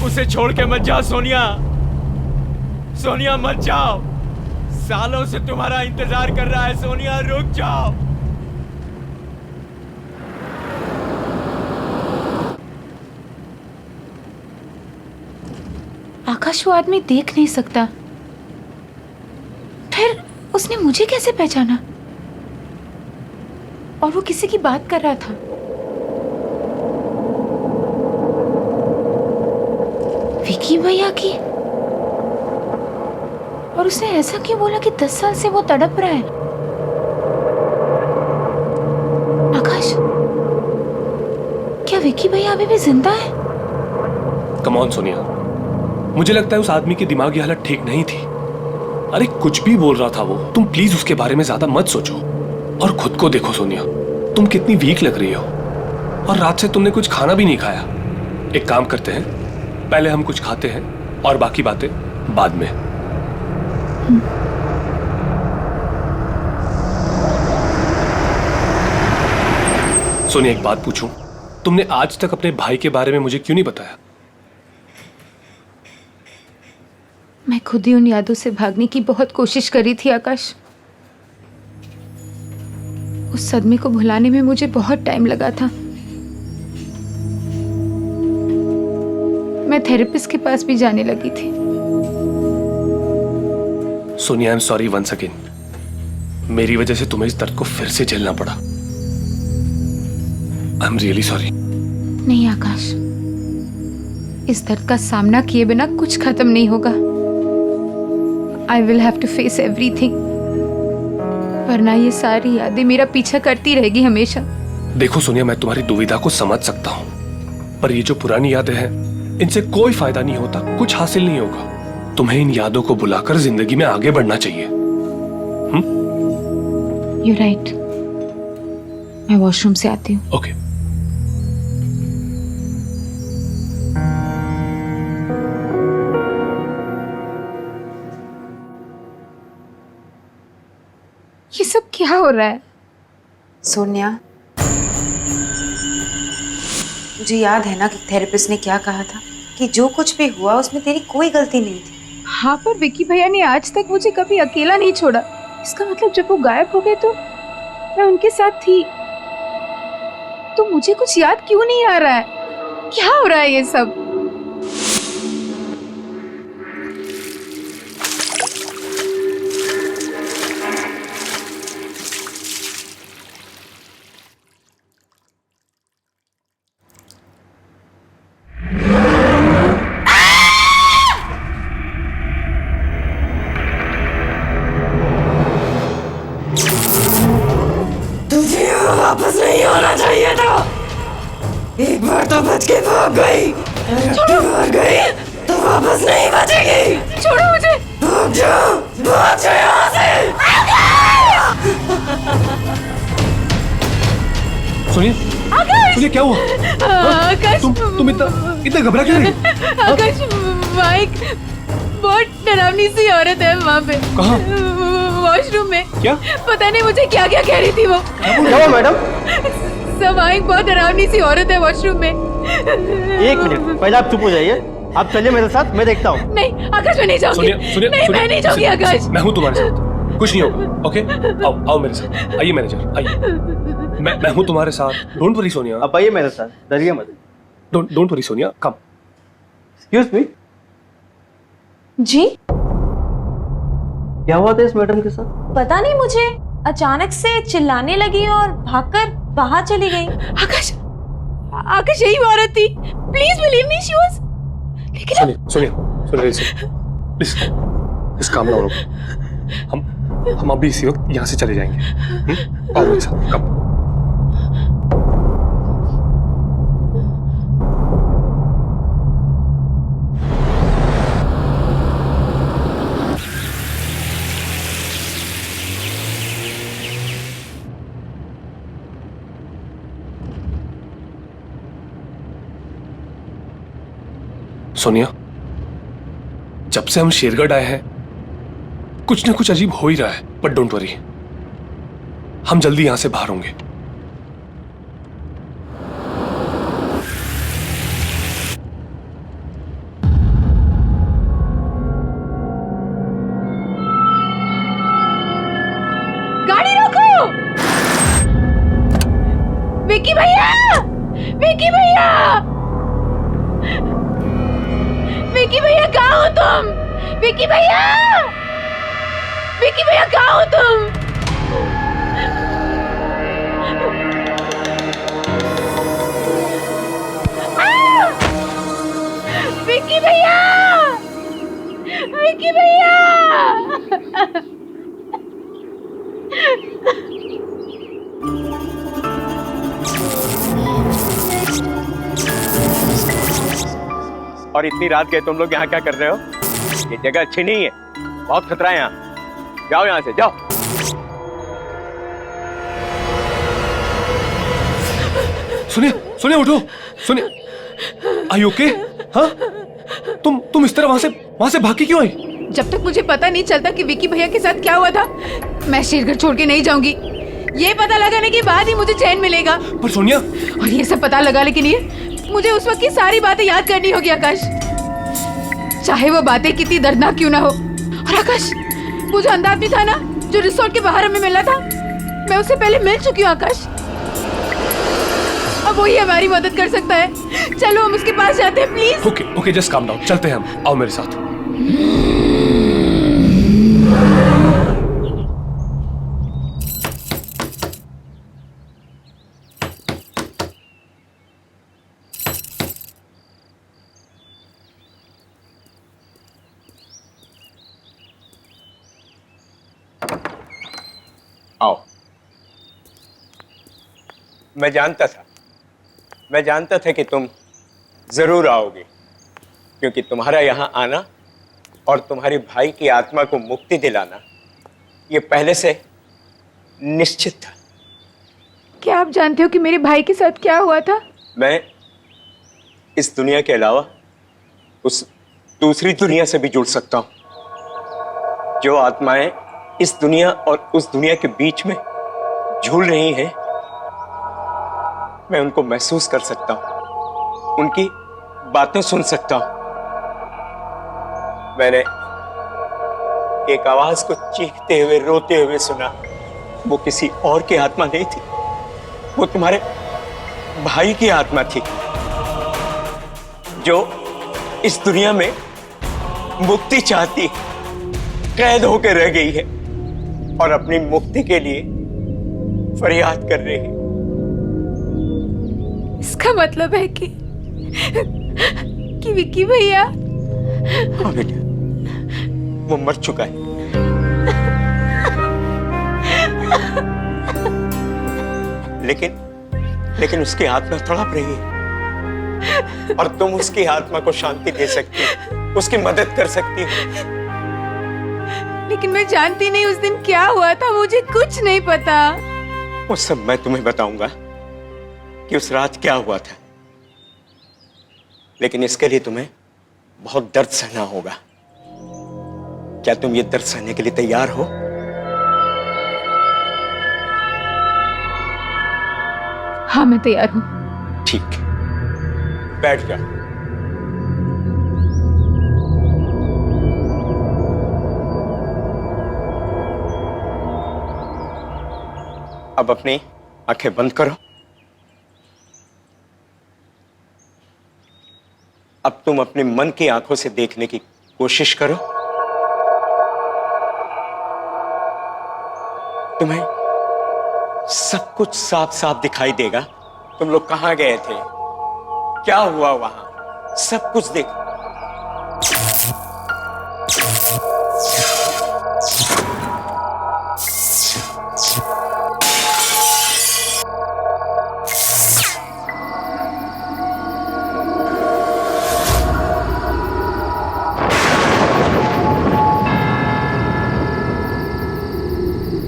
उसे छोड़ के मत जा सोनिया। सोनिया मत जाओ, सालों से तुम्हारा इंतजार कर रहा है सोनिया, रुक जाओ। आकाश वो आदमी देख नहीं सकता, फिर उसने मुझे कैसे पहचाना? और वो किसी की बात कर रहा था। विकी भैया की। और उसने ऐसा क्यों बोला कि 10 साल से वो तड़प रहा है? आकाश, क्या विकी भैया अभी भी जिंदा है? कम ऑन सोनिया, मुझे लगता है उस आदमी की दिमागी हालत ठीक नहीं थी। अरे कुछ भी बोल रहा था वो, तुम प्लीज उसके बारे में ज्यादा मत सोचो। और खुद को देखो सोनिया, तुम कितनी वीक लग रही हो, और रात से तुमने कुछ खाना भी नहीं खाया। एक काम करते हैं, पहले हम कुछ खाते हैं और बाकी बातें बाद में। सोनिया एक बात पूछूं, तुमने आज तक अपने भाई के बारे में मुझे क्यों नहीं बताया? मैं खुद ही उन यादों से भागने की बहुत कोशिश करी थी आकाश। उस सदमे को भुलाने में मुझे बहुत टाइम लगा था। मैं थेरेपिस्ट के पास भी जाने लगी थी। Sonia I am sorry once again, मेरी वजह से तुम्हें इस दर्द को फिर से झेलना पड़ा। I am really sorry. नहीं आकाश, इस दर्द का सामना किए बिना कुछ खत्म नहीं होगा। I will have to face everything, वरना ये सारी यादें मेरा पीछा करती रहेगी हमेशा। देखो सोनिया, मैं तुम्हारी दुविधा को समझ सकता हूं, पर ये जो पुरानी यादें हैं, इनसे कोई फायदा नहीं होता, कुछ हासिल नहीं होगा। तुम्हें इन यादों को बुलाकर जिंदगी में आगे बढ़ना चाहिए। You're right. मैं वॉशरूम से आती हूँ। ओके। ये सब क्या हो रहा है? सोनिया, मुझे याद है ना कि थेरेपिस्ट ने क्या कहा था कि जो कुछ भी हुआ उसमें तेरी कोई गलती नहीं थी। हाँ, पर विकी भैया ने आज तक मुझे कभी अकेला नहीं छोड़ा। इसका मतलब जब वो गायब हो गए तो मैं उनके साथ थी। तो मुझे कुछ याद क्यों नहीं आ रहा है? क्या हो रहा है ये सब? वापस नहीं होना चाहिए था। एक बार तो बच के भाग गई, भाग गई तो वापस नहीं बचेगी। छोड़ो मुझे। भाग जाओ यहाँ से। सोनिया, सोनिया क्या हुआ? आकाश, तुम इतना घबरा क्यों रही? आकाश, वहाँ एक बहुत डरावनी सी औरत है वहाँ पे। कहाँ? वॉशरूम में। क्या? पता नहीं मुझे क्या क्या कह रही थी वो। क्या हुआ मैडम? सब वहाँ एक बहुत डरावनी सी औरत है वॉशरूम में। एक मिनट, पहले आप चुप हो जाइए। आप चलिए मेरे साथ, मैं देखता हूँ। नहीं आकाश, मैं नहीं जाऊंगी। नहीं, मैं नहीं जाऊंगी आकाश। मैं हूँ तुम्हारे साथ, कुछ नहीं होगा। ओके, आओ मेरे साथ। आइए मैनेजर, आइए। मैं हूँ तुम्हारे साथ। Don't worry Sonia. आप आइए मेरे साथ, डरिए मत। Don't worry Sonia, come. Excuse me, जी? क्या हुआ था इस मैडम के साथ? पता नहीं, मुझे अचानक से चिल्लाने लगी और भागकर बाहर चली गई। आकाश, आकाश यही औरत थी। Please believe me, she was. लेकिन सोनिया, इस काम ना हम अभी इसी वक्त यहाँ से चले जाएंगे। आओ मेरे साथ, कम। सोनिया, जब से हम शेरगढ़ आए हैं कुछ ना कुछ अजीब हो ही रहा है, बट डोंट वरी, हम जल्दी यहां से बाहर होंगे। विकी भैया, विकी भैया कहाँ हो तुम? विकी भैया, विकी भैया कहाँ हो तुम? विकी भैया, विकी भैया। और इतनी रात के तुम लोग यहाँ क्या कर रहे हो? ये जगह अच्छी नहीं है, बहुत खतरा है यहाँ। जाओ यहाँ से, जाओ। सुनिए सुनिए, उठो, सुनिए। Are you okay? हाँ, तुम इस तरह वहां से भाग के क्यों आई? जब तक मुझे पता नहीं चलता कि विकी भैया के साथ क्या हुआ था, मैं शेरगढ़ छोड़ के नहीं जाऊंगी। ये पता लगाने के बाद ही मुझे चैन मिलेगा। पर सोनिया, और ये सब पता लगा लेकिन मुझे उस वक्त की सारी बातें याद करनी होगी आकाश, चाहे वो बातें कितनी दर्दनाक क्यों ना हो। और आकाश, वो जो अंधा आदमी था ना, जो रिसोर्ट के बाहर हमें मिला था, मैं उससे पहले मिल चुकी हूँ आकाश। अब वही हमारी मदद कर सकता है। चलो हम उसके पास जाते हैं please. Okay okay, just calm down, चलते हैं हम। आओ मेरे साथ। आओ। मैं जानता था कि तुम जरूर आओगे, क्योंकि तुम्हारा यहाँ आना और तुम्हारे भाई की आत्मा को मुक्ति दिलाना ये पहले से निश्चित था। क्या आप जानते हो कि मेरे भाई के साथ क्या हुआ था? मैं इस दुनिया के अलावा उस दूसरी दुनिया से भी जुड़ सकता हूं। जो आत्माएं इस दुनिया और उस दुनिया के बीच में झूल रही हैं, मैं उनको महसूस कर सकता हूं, उनकी बातें सुन सकता हूं। मैंने एक आवाज को चीखते हुए, रोते हुए सुना। वो किसी और की आत्मा नहीं थी, वो तुम्हारे भाई की आत्मा थी, जो इस दुनिया में मुक्ति चाहती, कैद होकर रह गई है और अपनी मुक्ति के लिए फरियाद कर रही है। इसका मतलब है कि विकी भैया। हाँ बेटा, वो मर चुका है। लेकिन उसकी आत्मा तड़प रही है और तुम उसकी आत्मा को शांति दे सकती हो, उसकी मदद कर सकती हो। लेकिन मैं जानती नहीं उस दिन क्या हुआ था, मुझे कुछ नहीं पता। वो सब मैं तुम्हें बताऊंगा कि उस रात क्या हुआ था, लेकिन इसके लिए तुम्हें बहुत दर्द सहना होगा। क्या तुम ये दर्द सहने के लिए तैयार हो? हाँ, मैं तैयार हूं। ठीक, बैठ जाओ। अब अपनी आंखें बंद करो। अब तुम अपने मन की आंखों से देखने की कोशिश करो। तुम्हें सब कुछ साफ साफ दिखाई देगा। तुम लोग कहां गए थे, क्या हुआ वहां, सब कुछ देखो।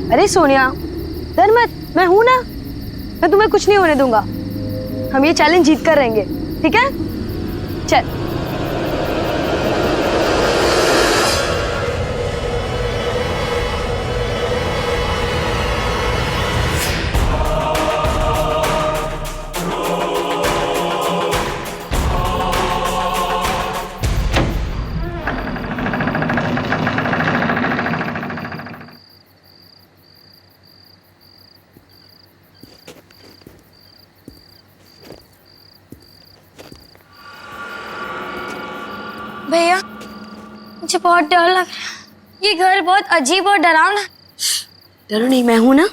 अरे सोनिया, डर मत, मैं हूं ना, मैं तुम्हें कुछ नहीं होने दूंगा। हम ये चैलेंज जीत कर रहेंगे, ठीक है? चल। बहुत डर लग रहा है। ये घर बहुत अजीब और डरावना। डरो नहीं, मैं हूं ना।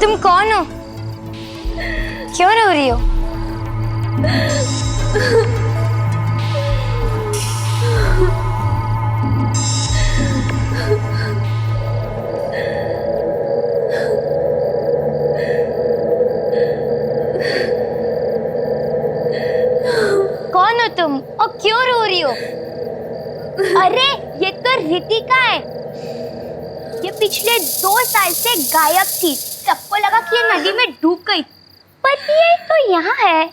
तुम कौन हो? क्यों रो रही हो? कौन हो तुम और क्यों रो रही हो? अरे ये तो रितिका है। ये पिछले 2 साल से गायब थी। सबको लगा कि ये नदी में डूब गई, पर ये तो यहाँ है।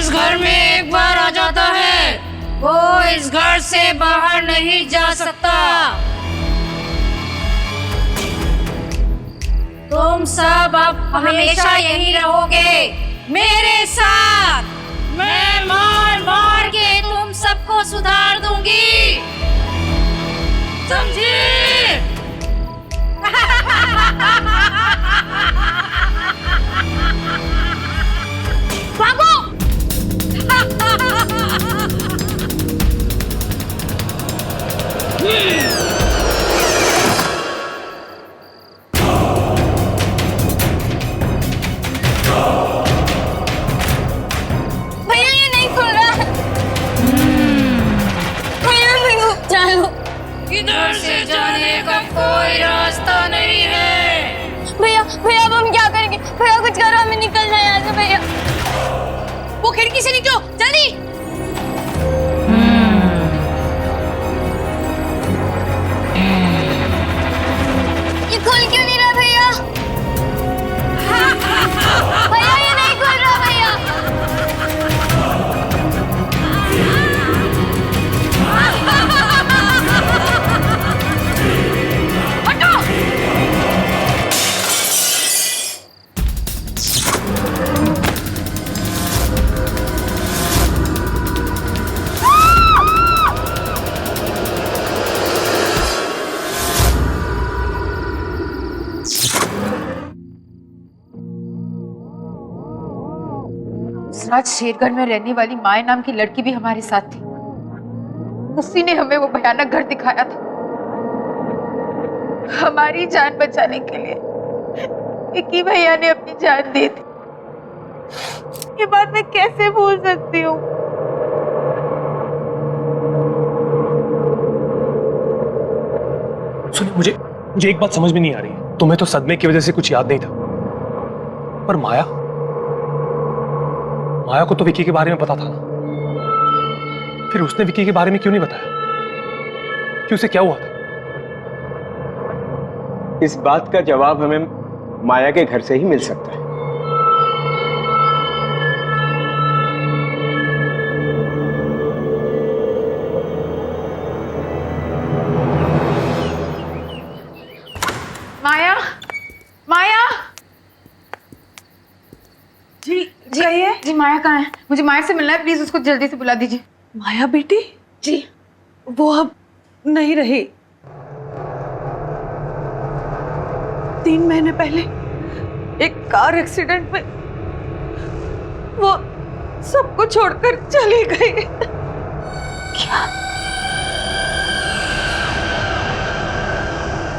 घर में एक बार आ जाता है वो इस घर से बाहर नहीं जा सकता। तुम सब अब हमेशा यहीं रहोगे मेरे साथ। मैं मार मार के तुम सबको सुधार दूंगी, समझी? भागो! भैया ये नहीं खुल रहा। भैया जाओ। इधर से जाने का कोई रास्ता नहीं है। भैया भैया अब हम क्या करेंगे? भैया कुछ करो, हमें निकलना है यहाँ से। भैया वो खिड़की से निकलो जल्दी। ये खुल क्यों नहीं रहा भैया? भैया ये नहीं खुल रहा भैया। हटो! रात शेरगढ़ में रहने वाली माया नाम की लड़की भी हमारे साथ थी। उसी ने हमें वो भयानक घर दिखाया था। हमारी जान बचाने के लिए विक्की भैया ने अपनी जान दी थी। ये बात मैं कैसे भूल सकती हूँ? सुनिए, मुझे एक बात समझ में नहीं आ रही। तुम्हें तो सदमे की वजह से कुछ याद नहीं था, पर माया को तो विक्की के बारे में पता था ना। फिर उसने विक्की के बारे में क्यों नहीं बताया कि उसे क्या हुआ था? इस बात का जवाब हमें माया के घर से ही मिल सकता है। माया, माया। जी जी माया कहाँ है? मुझे माया से मिलना है, प्लीज उसको जल्दी से बुला दीजिए। माया बेटी? जी वो अब नहीं रही। 3 महीने पहले एक कार एक्सीडेंट में वो सबको छोड़कर चली गई।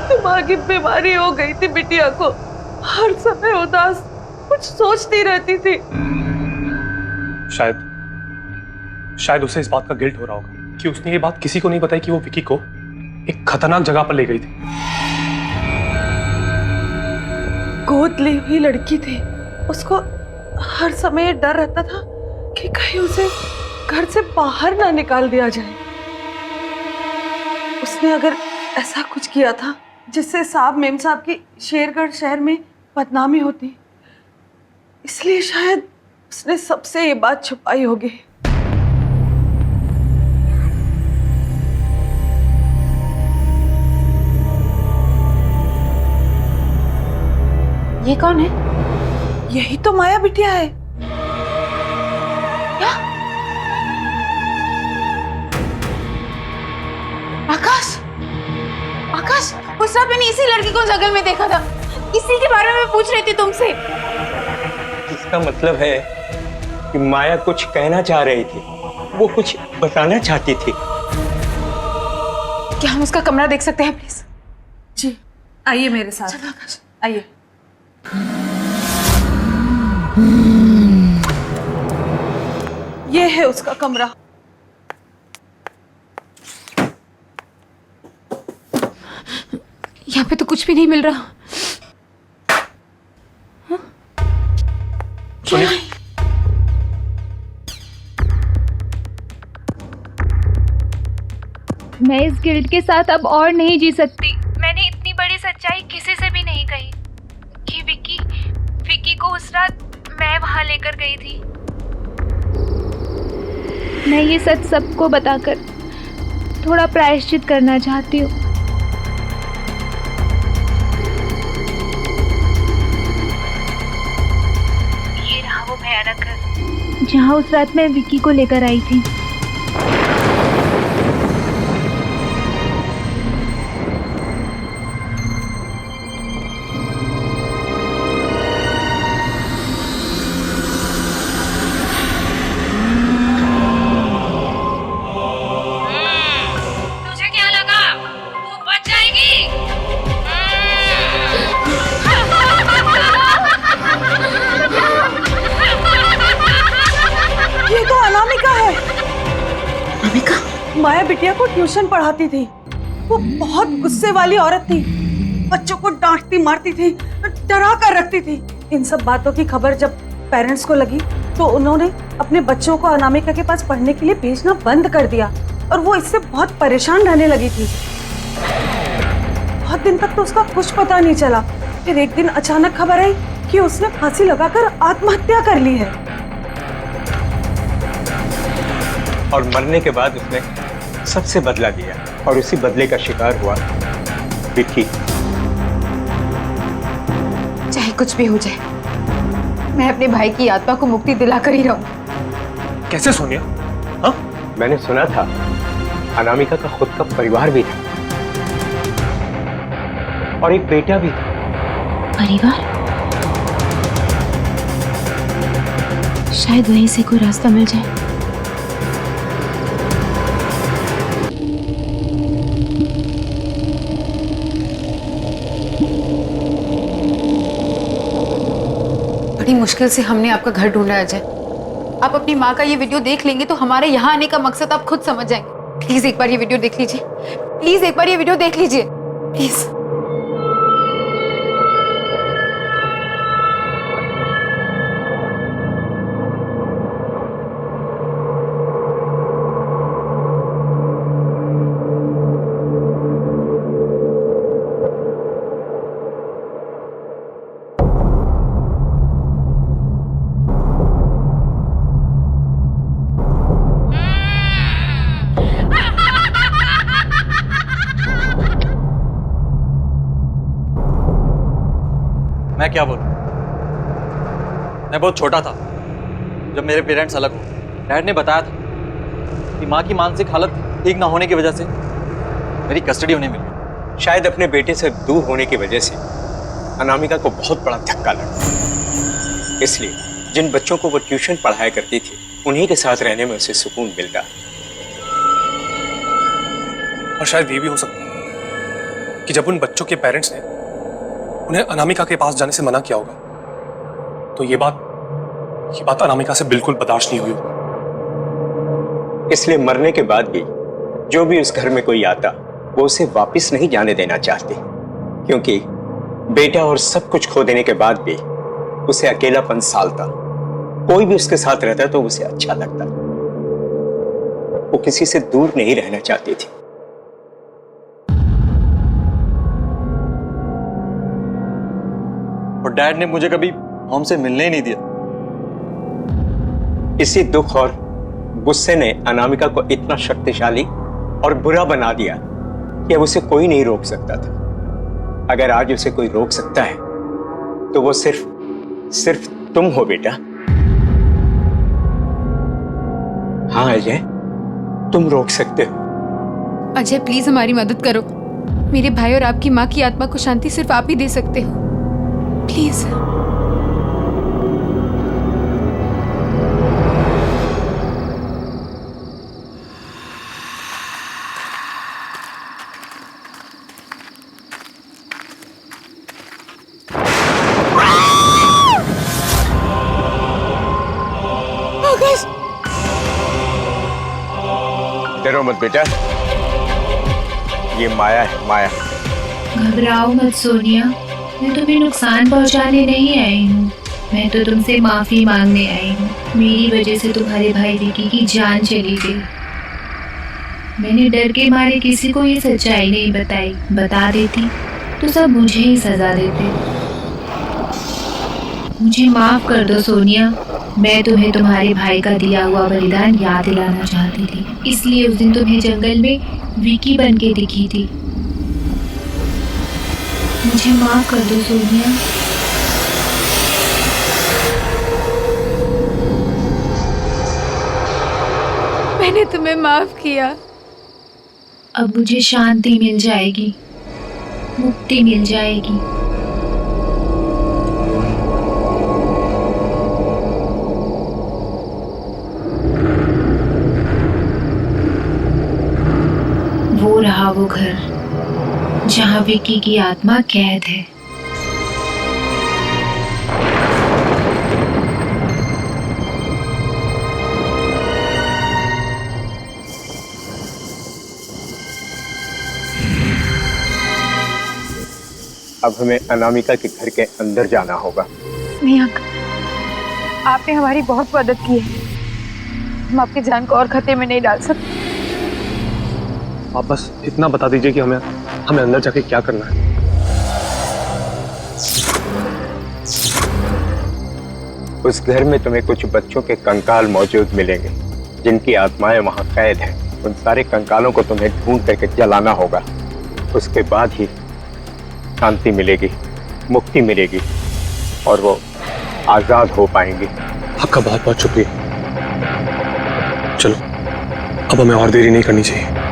दिमागी बीमारी हो गई थी बिटिया को, हर समय उदास, कुछ सोचती रहती थी। शायद उसे इस बात का गिल्ट हो रहा होगा कि उसने ये बात किसी को नहीं बताई कि वो विकी को एक खतरनाक जगह पर ले गई थी। गोद ली हुई लड़की थी, उसको हर समय डर रहता था कि कहीं उसे घर से बाहर ना निकाल दिया जाए। उसने अगर ऐसा कुछ किया था जिससे साहब मेम साहब की शेरगढ़ शहर में बदनामी होती, इसलिए शायद उसने सबसे ये बात छुपाई होगी। ये कौन है? यही तो माया बिटिया है। क्या? आकाश, आकाश, उस रात मैंने इसी लड़की को जंगल में देखा था, इसी के बारे में पूछ रही थी तुमसे। इसका मतलब है कि माया कुछ कहना चाह रही थी, वो कुछ बताना चाहती थी। क्या हम उसका कमरा देख सकते हैं प्लीज? जी, आइए मेरे साथ। आइए। ये है उसका कमरा। यहाँ पे तो कुछ भी नहीं मिल रहा। सोनिया, मैं इस गिल्ट के साथ अब और नहीं जी सकती। मैंने इतनी बड़ी सच्चाई किसी से भी नहीं कही कि विकी को उस रात मैं वहां लेकर गई थी। मैं ये सच सबको बताकर थोड़ा प्रायश्चित करना चाहती हूँ। ये रहा वो भयानक घर जहाँ उस रात मैं विकी को लेकर आई थी। माया बिटिया को ट्यूशन पढ़ाती थी। वो बहुत गुस्से वाली औरत थी, बच्चों को डांटती मारती थी, डरा कर रखती थी। इन सब बातों की खबर जब पेरेंट्स को लगी तो उन्होंने अपने बच्चों को अनामिका के पास पढ़ने के लिए भेजना बंद कर दिया और वो इससे बहुत परेशान रहने लगी थी। बहुत दिन तक तो उसका कुछ पता नहीं चला। फिर एक दिन अचानक खबर आई कि उसने फांसी लगाकर आत्महत्या कर ली है। और मरने के बाद उसने सबसे बदला लिया और उसी बदले का शिकार हुआ विकी। चाहे कुछ भी हो जाए, मैं अपने भाई की आत्मा को मुक्ति दिलाकर ही रहूं। कैसे सोनिया? हाँ? मैंने सुना था अनामिका का खुद का परिवार भी था और एक बेटा भी था। परिवार? शायद वहीं से कोई रास्ता मिल जाए। बड़ी मुश्किल से हमने आपका घर ढूंढा अजय। आप अपनी माँ का ये वीडियो देख लेंगे तो हमारे यहाँ आने का मकसद आप खुद समझ जाएंगे। प्लीज एक बार ये वीडियो देख लीजिए। प्लीज एक बार ये वीडियो देख लीजिए प्लीज। मैं क्या बोलूं? मैं बहुत छोटा था जब मेरे पेरेंट्स अलग हुए। डैड ने बताया था कि माँ की मानसिक हालत ठीक ना होने की वजह से मेरी कस्टडी उन्हें मिली। शायद अपने बेटे से दूर होने की वजह से अनामिका को बहुत बड़ा धक्का लगा, इसलिए जिन बच्चों को वो ट्यूशन पढ़ाया करती थी उन्हीं के साथ रहने में उसे सुकून मिलता। और शायद ये भी हो सकता है कि जब उन बच्चों के पेरेंट्स ने उन्हें अनामिका के पास जाने से मना किया होगा तो ये बात अनामिका से बिल्कुल बर्दाश्त नहीं हुई होगी। इसलिए मरने के बाद भी जो भी उस घर में कोई आता वो उसे वापस नहीं जाने देना चाहते, क्योंकि बेटा और सब कुछ खो देने के बाद भी उसे अकेलापन सालता। कोई भी उसके साथ रहता तो उसे अच्छा लगता। वो किसी से दूर नहीं रहना चाहती थी। और डैड ने मुझे कभी हमसे मिलने ही नहीं दिया। इसी दुख और गुस्से ने अनामिका को इतना शक्तिशाली और बुरा बना दिया कि अब उसे कोई नहीं रोक सकता था। अगर आज उसे कोई रोक सकता है तो वो सिर्फ तुम हो बेटा। हाँ अजय, तुम रोक सकते हो। अजय प्लीज हमारी मदद करो। मेरे भाई और आपकी माँ की आत्मा को शांति सिर्फ आप ही दे सकते हो, प्लीज। डरो मत बेटा, ये माया है, माया। घबराओ मत सोनिया, मैं तुम्हें नुकसान पहुंचाने नहीं आई हूँ। मैं तो तुमसे माफी मांगने आई हूँ। मेरी वजह से तुम्हारे भाई विकी की जान चली गई। मैंने डर के मारे किसी को ये सच्चाई नहीं बताई। बता देती तो सब मुझे ही सजा देते। मुझे माफ कर दो सोनिया। मैं तुम्हें तुम्हारे भाई का दिया हुआ बलिदान याद दिलाना चाहती थी, इसलिए उस दिन तुम्हें जंगल में विकी बन के दिखी थी। मुझे माफ कर दो सोनिया। मैंने तुम्हें माफ किया। अब मुझे शांति मिल जाएगी, मुक्ति मिल जाएगी। वो रहा वो घर जहाँ विकी की आत्मा कैद है। अब हमें अनामिका के घर के अंदर जाना होगा। नहीं अंकल, आपने हमारी बहुत मदद की है। हम आपकी जान को और खतरे में नहीं डाल सकते। आप बस इतना बता दीजिए कि हमें अंदर जाके क्या करना है। उस घर में तुम्हें कुछ बच्चों के कंकाल मौजूद मिलेंगे जिनकी आत्माएं वहां कैद हैं। उन सारे कंकालों को तुम्हें ढूंढ करके जलाना होगा। उसके बाद ही शांति मिलेगी, मुक्ति मिलेगी और वो आजाद हो पाएंगे। आपका बहुत बहुत शुक्रिया। चलो अब हमें और देरी नहीं करनी चाहिए।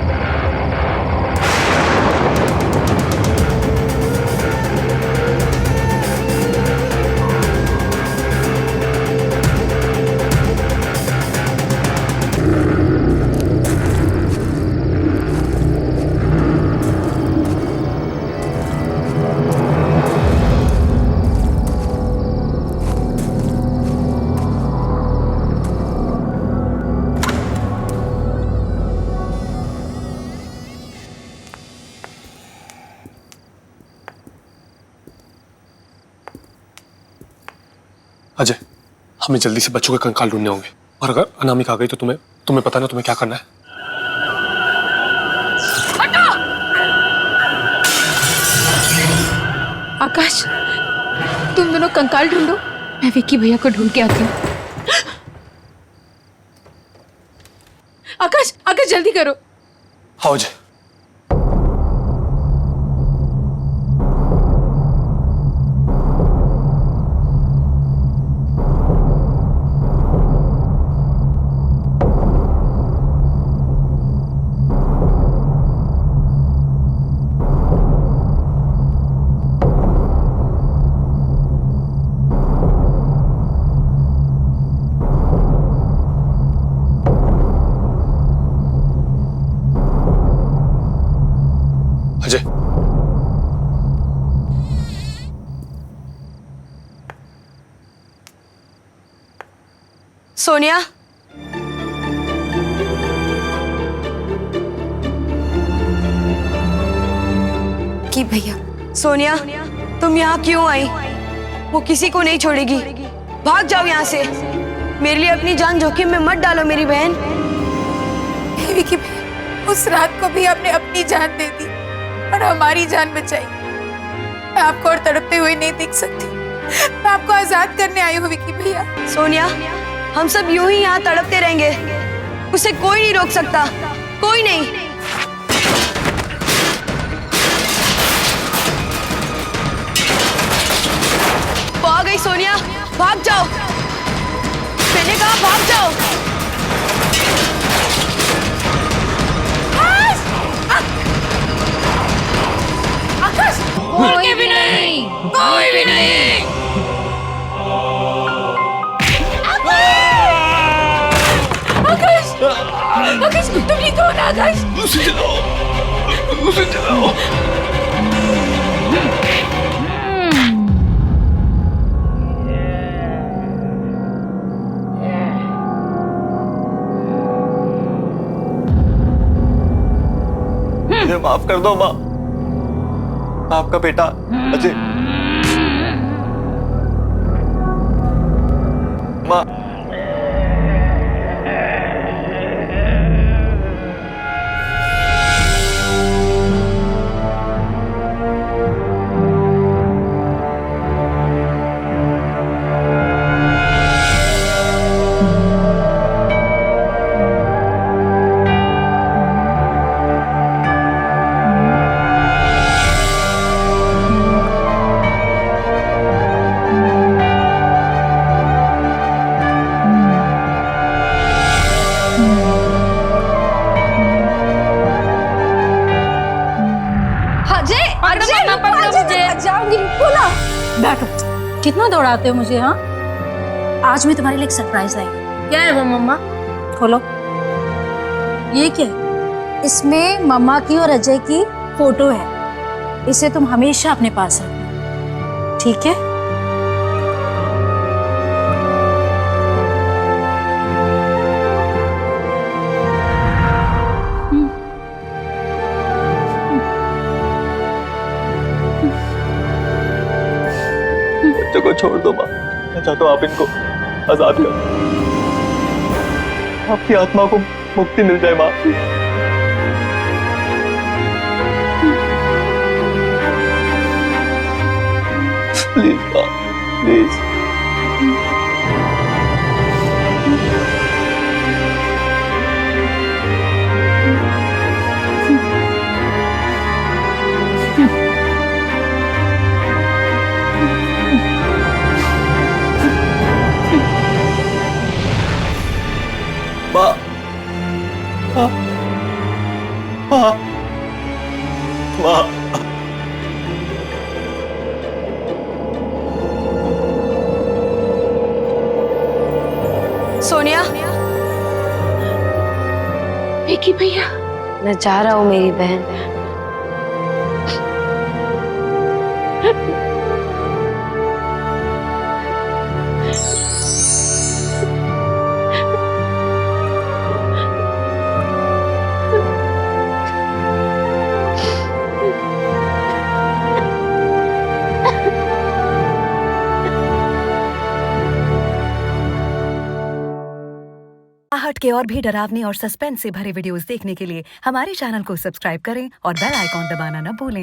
अजय, हमें जल्दी से बच्चों के कंकाल ढूंढने होंगे और अगर अनामिका आ गई तो तुम्हें पता ना तुम्हें क्या करना है। आकाश, तुम दोनों कंकाल ढूंढो, मैं विक्की भैया को ढूंढ के आती हूँ। आकाश, आकाश जल्दी करो। हाँ अजय। सोनिया, कि भैया सोनिया, तुम यहाँ क्यों आई? वो किसी को नहीं छोड़ेगी। भाग जाओ यहाँ से। मेरे लिए अपनी जान जोखिम में मत डालो मेरी बहन। विकी भैया, उस रात को भी आपने अपनी जान दे दी और हमारी जान बचाई। मैं आपको और तड़पते हुए नहीं देख सकती। मैं आपको आजाद करने आई हूँ विकी भैया। सोनिया, हम सब यूं ही यहाँ तड़पते रहेंगे। उसे कोई नहीं रोक सकता, कोई नहीं। भाग गई सोनिया, भाग जाओ। मैंने कहा भाग जाओ। आकाश, कोई भी नहीं, कोई भी नहीं। आकाश, आकाश, तुम ठीक हो ना आकाश? उसे चलाओ, उसे चलाओ। मुझे माफ कर दो माँ। आपका बेटा अजय। माँ, बैठो। कितना दौड़ाते हो मुझे? हाँ, आज मैं तुम्हारे लिए एक सरप्राइज लाई। क्या है वो मम्मा? खोलो। ये क्या है? इसमें मम्मा की और अजय की फोटो है। इसे तुम हमेशा अपने पास रखना, ठीक है? बच्चों को छोड़ दो माँ। मैं चाहता हूँ आप इनको आजाद करो। आपकी आत्मा को मुक्ति मिल जाए माँ। प्लीज माँ, प्लीज। माँ, माँ, माँ, माँ। सोनिया, विकी भैया, मैं जा रहा हूँ मेरी बहन। आहट के और भी डरावने और सस्पेंस से भरे वीडियोस देखने के लिए हमारे चैनल को सब्सक्राइब करें और बेल आइकॉन दबाना न भूलें।